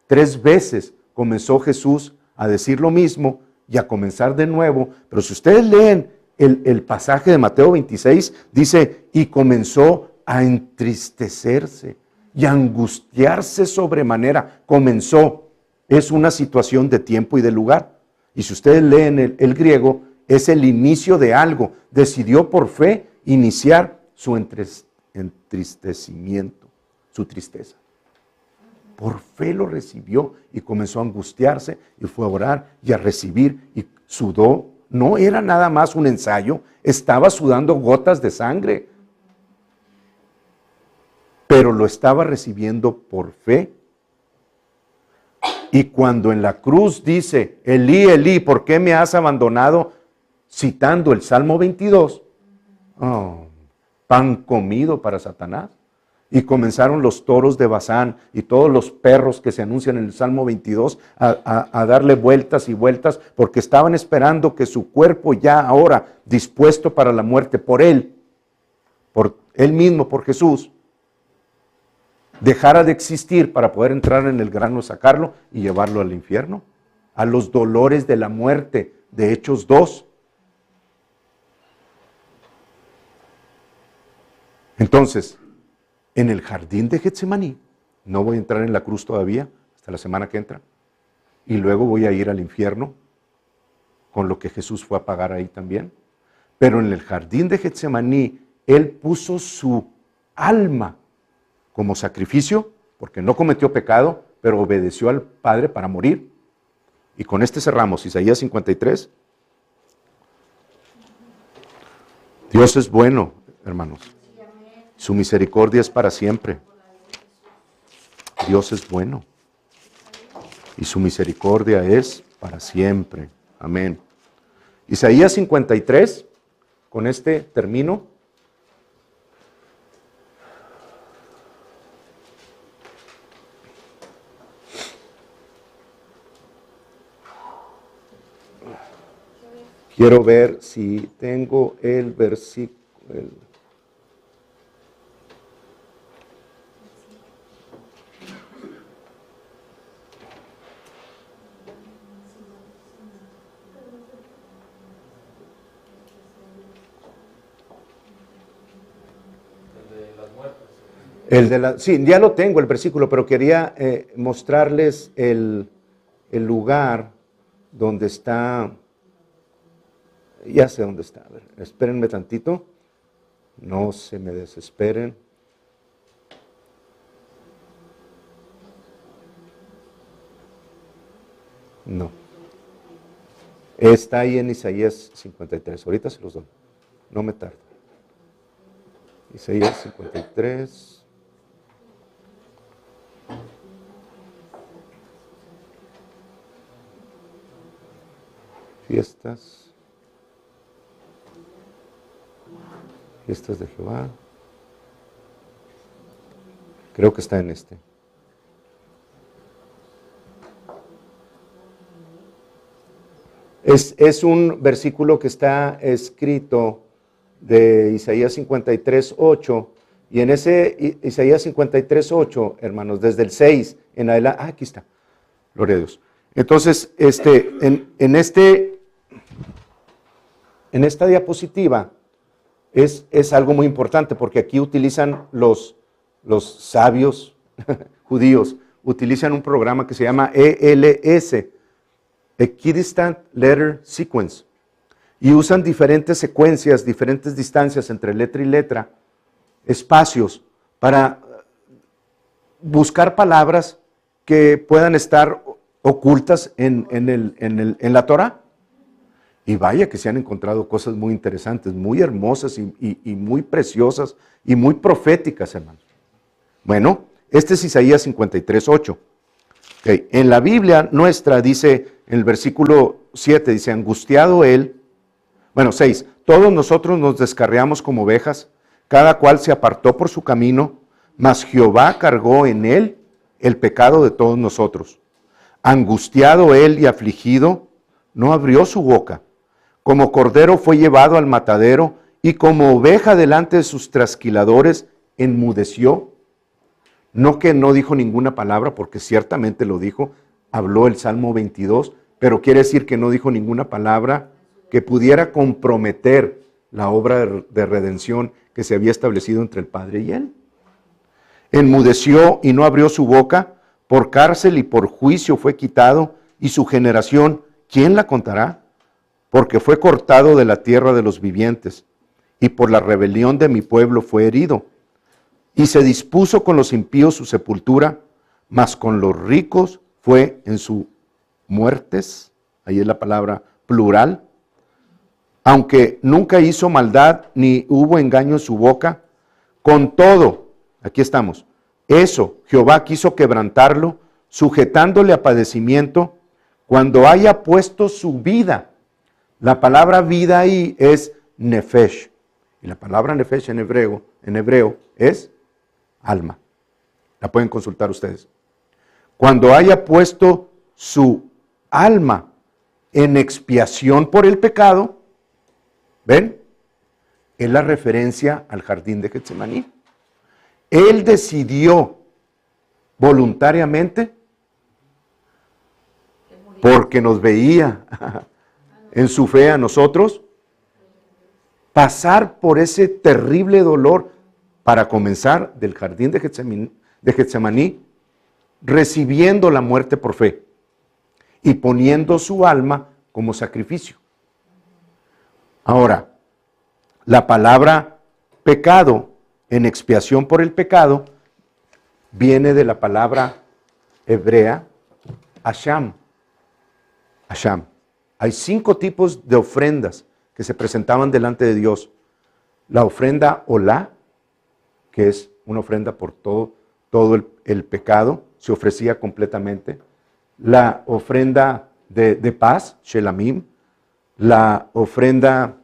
3 veces, comenzó Jesús a decir lo mismo y a comenzar de nuevo. Pero si ustedes leen el pasaje de Mateo 26, dice, y comenzó a entristecerse y a angustiarse sobremanera. Comenzó, es una situación de tiempo y de lugar. Y si ustedes leen el griego, es el inicio de algo. Decidió por fe iniciar su entristecimiento, su tristeza. Por fe lo recibió y comenzó a angustiarse y fue a orar y a recibir y sudó. No era nada más un ensayo, estaba sudando gotas de sangre. Pero lo estaba recibiendo por fe. Y cuando en la cruz dice, Elí, Elí, ¿por qué me has abandonado? Citando el Salmo 22, pan comido para Satanás. Y comenzaron los toros de Basán y todos los perros que se anuncian en el Salmo 22 a darle vueltas y vueltas porque estaban esperando que su cuerpo ya ahora dispuesto para la muerte por él mismo, por Jesús, dejara de existir para poder entrar en el grano, sacarlo y llevarlo al infierno, a los dolores de la muerte de Hechos 2. Entonces, en el jardín de Getsemaní, no voy a entrar en la cruz todavía, hasta la semana que entra, y luego voy a ir al infierno, con lo que Jesús fue a pagar ahí también. Pero en el jardín de Getsemaní, Él puso su alma como sacrificio, porque no cometió pecado, pero obedeció al Padre para morir. Y con este cerramos, Isaías 53. Dios es bueno, hermanos. Su misericordia es para siempre. Dios es bueno. Y su misericordia es para siempre. Amén. Isaías 53, con este termino. Quiero ver si tengo el versículo. Sí, ya lo tengo el versículo, pero quería mostrarles el lugar donde está. Ya sé dónde está. A ver, espérenme tantito. No se me desesperen. No. Está ahí en Isaías 53. Ahorita se los doy. No me tardo. Isaías 53. Fiestas de Jehová. Creo que está en este. Es un versículo que está escrito de Isaías 53:8, y en ese Isaías 53:8, hermanos, desde el 6 en adelante, aquí está, gloria a Dios. Entonces, en esta diapositiva es algo muy importante, porque aquí utilizan los sabios judíos, utilizan un programa que se llama ELS, Equidistant Letter Sequence, y usan diferentes secuencias, diferentes distancias entre letra y letra, espacios, para buscar palabras que puedan estar ocultas en la Torah. Y vaya que se han encontrado cosas muy interesantes, muy hermosas y muy preciosas y muy proféticas, hermanos. Bueno, este es Isaías 53:8. Okay. En la Biblia nuestra dice, en el versículo 7, dice, angustiado él, 6, todos nosotros nos descarriamos como ovejas, cada cual se apartó por su camino, mas Jehová cargó en él el pecado de todos nosotros. Angustiado él y afligido, no abrió su boca. Como cordero fue llevado al matadero, y como oveja delante de sus trasquiladores, enmudeció. No que no dijo ninguna palabra, porque ciertamente lo dijo, habló el Salmo 22, pero quiere decir que no dijo ninguna palabra que pudiera comprometer la obra de redención que se había establecido entre el Padre y él. Enmudeció y no abrió su boca, por cárcel y por juicio fue quitado, y su generación, ¿quién la contará? Porque fue cortado de la tierra de los vivientes, y por la rebelión de mi pueblo fue herido. Y se dispuso con los impíos su sepultura, mas con los ricos fue en su muertes, ahí es la palabra plural, aunque nunca hizo maldad ni hubo engaño en su boca, con todo, aquí estamos, eso Jehová quiso quebrantarlo, sujetándole a padecimiento, cuando haya puesto su vida. La palabra vida ahí es nefesh, y la palabra nefesh en hebreo es alma. La pueden consultar ustedes. Cuando haya puesto su alma en expiación por el pecado, ¿ven? Es la referencia al jardín de Getsemaní. Él decidió voluntariamente, porque nos veía en su fe a nosotros, pasar por ese terrible dolor para comenzar del jardín de Getsemaní, recibiendo la muerte por fe y poniendo su alma como sacrificio. Ahora, la palabra pecado en expiación por el pecado viene de la palabra hebrea asham. Asham. Hay 5 tipos de ofrendas que se presentaban delante de Dios. La ofrenda olá, que es una ofrenda por todo el pecado, se ofrecía completamente. La ofrenda de paz, shelamim. La ofrenda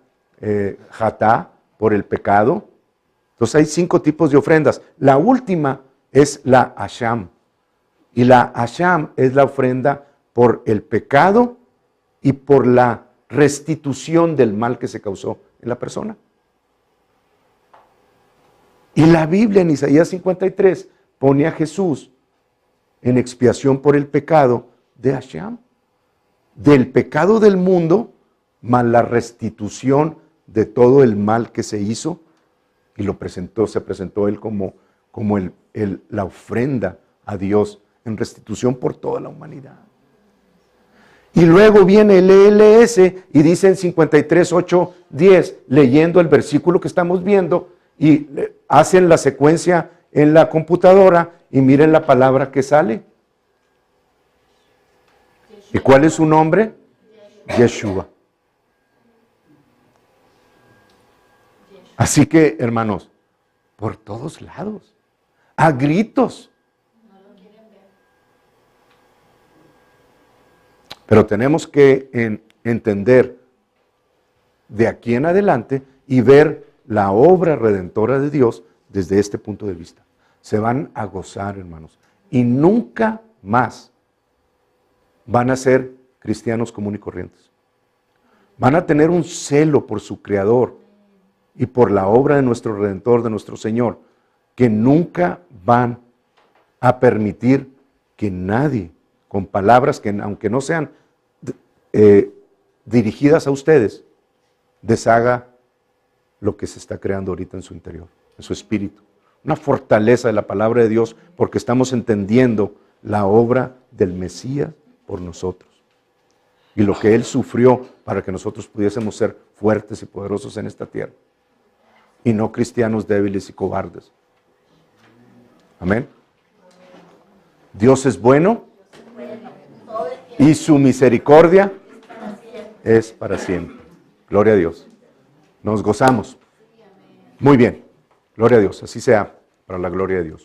jatá, por el pecado. Entonces hay 5 tipos de ofrendas. La última es la asham. Y la asham es la ofrenda por el pecado y por la restitución del mal que se causó en la persona. Y la Biblia en Isaías 53 pone a Jesús en expiación por el pecado de asham, del pecado del mundo, más la restitución de todo el mal que se hizo, y se presentó él como la ofrenda a Dios en restitución por toda la humanidad. Y luego viene el ELS y dice en 53:8-10, leyendo el versículo que estamos viendo, y hacen la secuencia en la computadora y miren la palabra que sale. ¿Y cuál es su nombre? Yeshua. Así que, hermanos, por todos lados, a gritos. Pero tenemos que entender de aquí en adelante y ver la obra redentora de Dios desde este punto de vista. Se van a gozar, hermanos, y nunca más van a ser cristianos comunes y corrientes. Van a tener un celo por su Creador y por la obra de nuestro Redentor, de nuestro Señor, que nunca van a permitir que nadie, con palabras que aunque no sean dirigidas a ustedes, deshaga lo que se está creando ahorita en su interior, en su espíritu. Una fortaleza de la palabra de Dios, porque estamos entendiendo la obra del Mesías por nosotros. Y lo que Él sufrió para que nosotros pudiésemos ser fuertes y poderosos en esta tierra. Y no cristianos débiles y cobardes. Amén. Dios es bueno y su misericordia es para siempre. Gloria a Dios. Nos gozamos. Muy bien. Gloria a Dios. Así sea, para la gloria de Dios.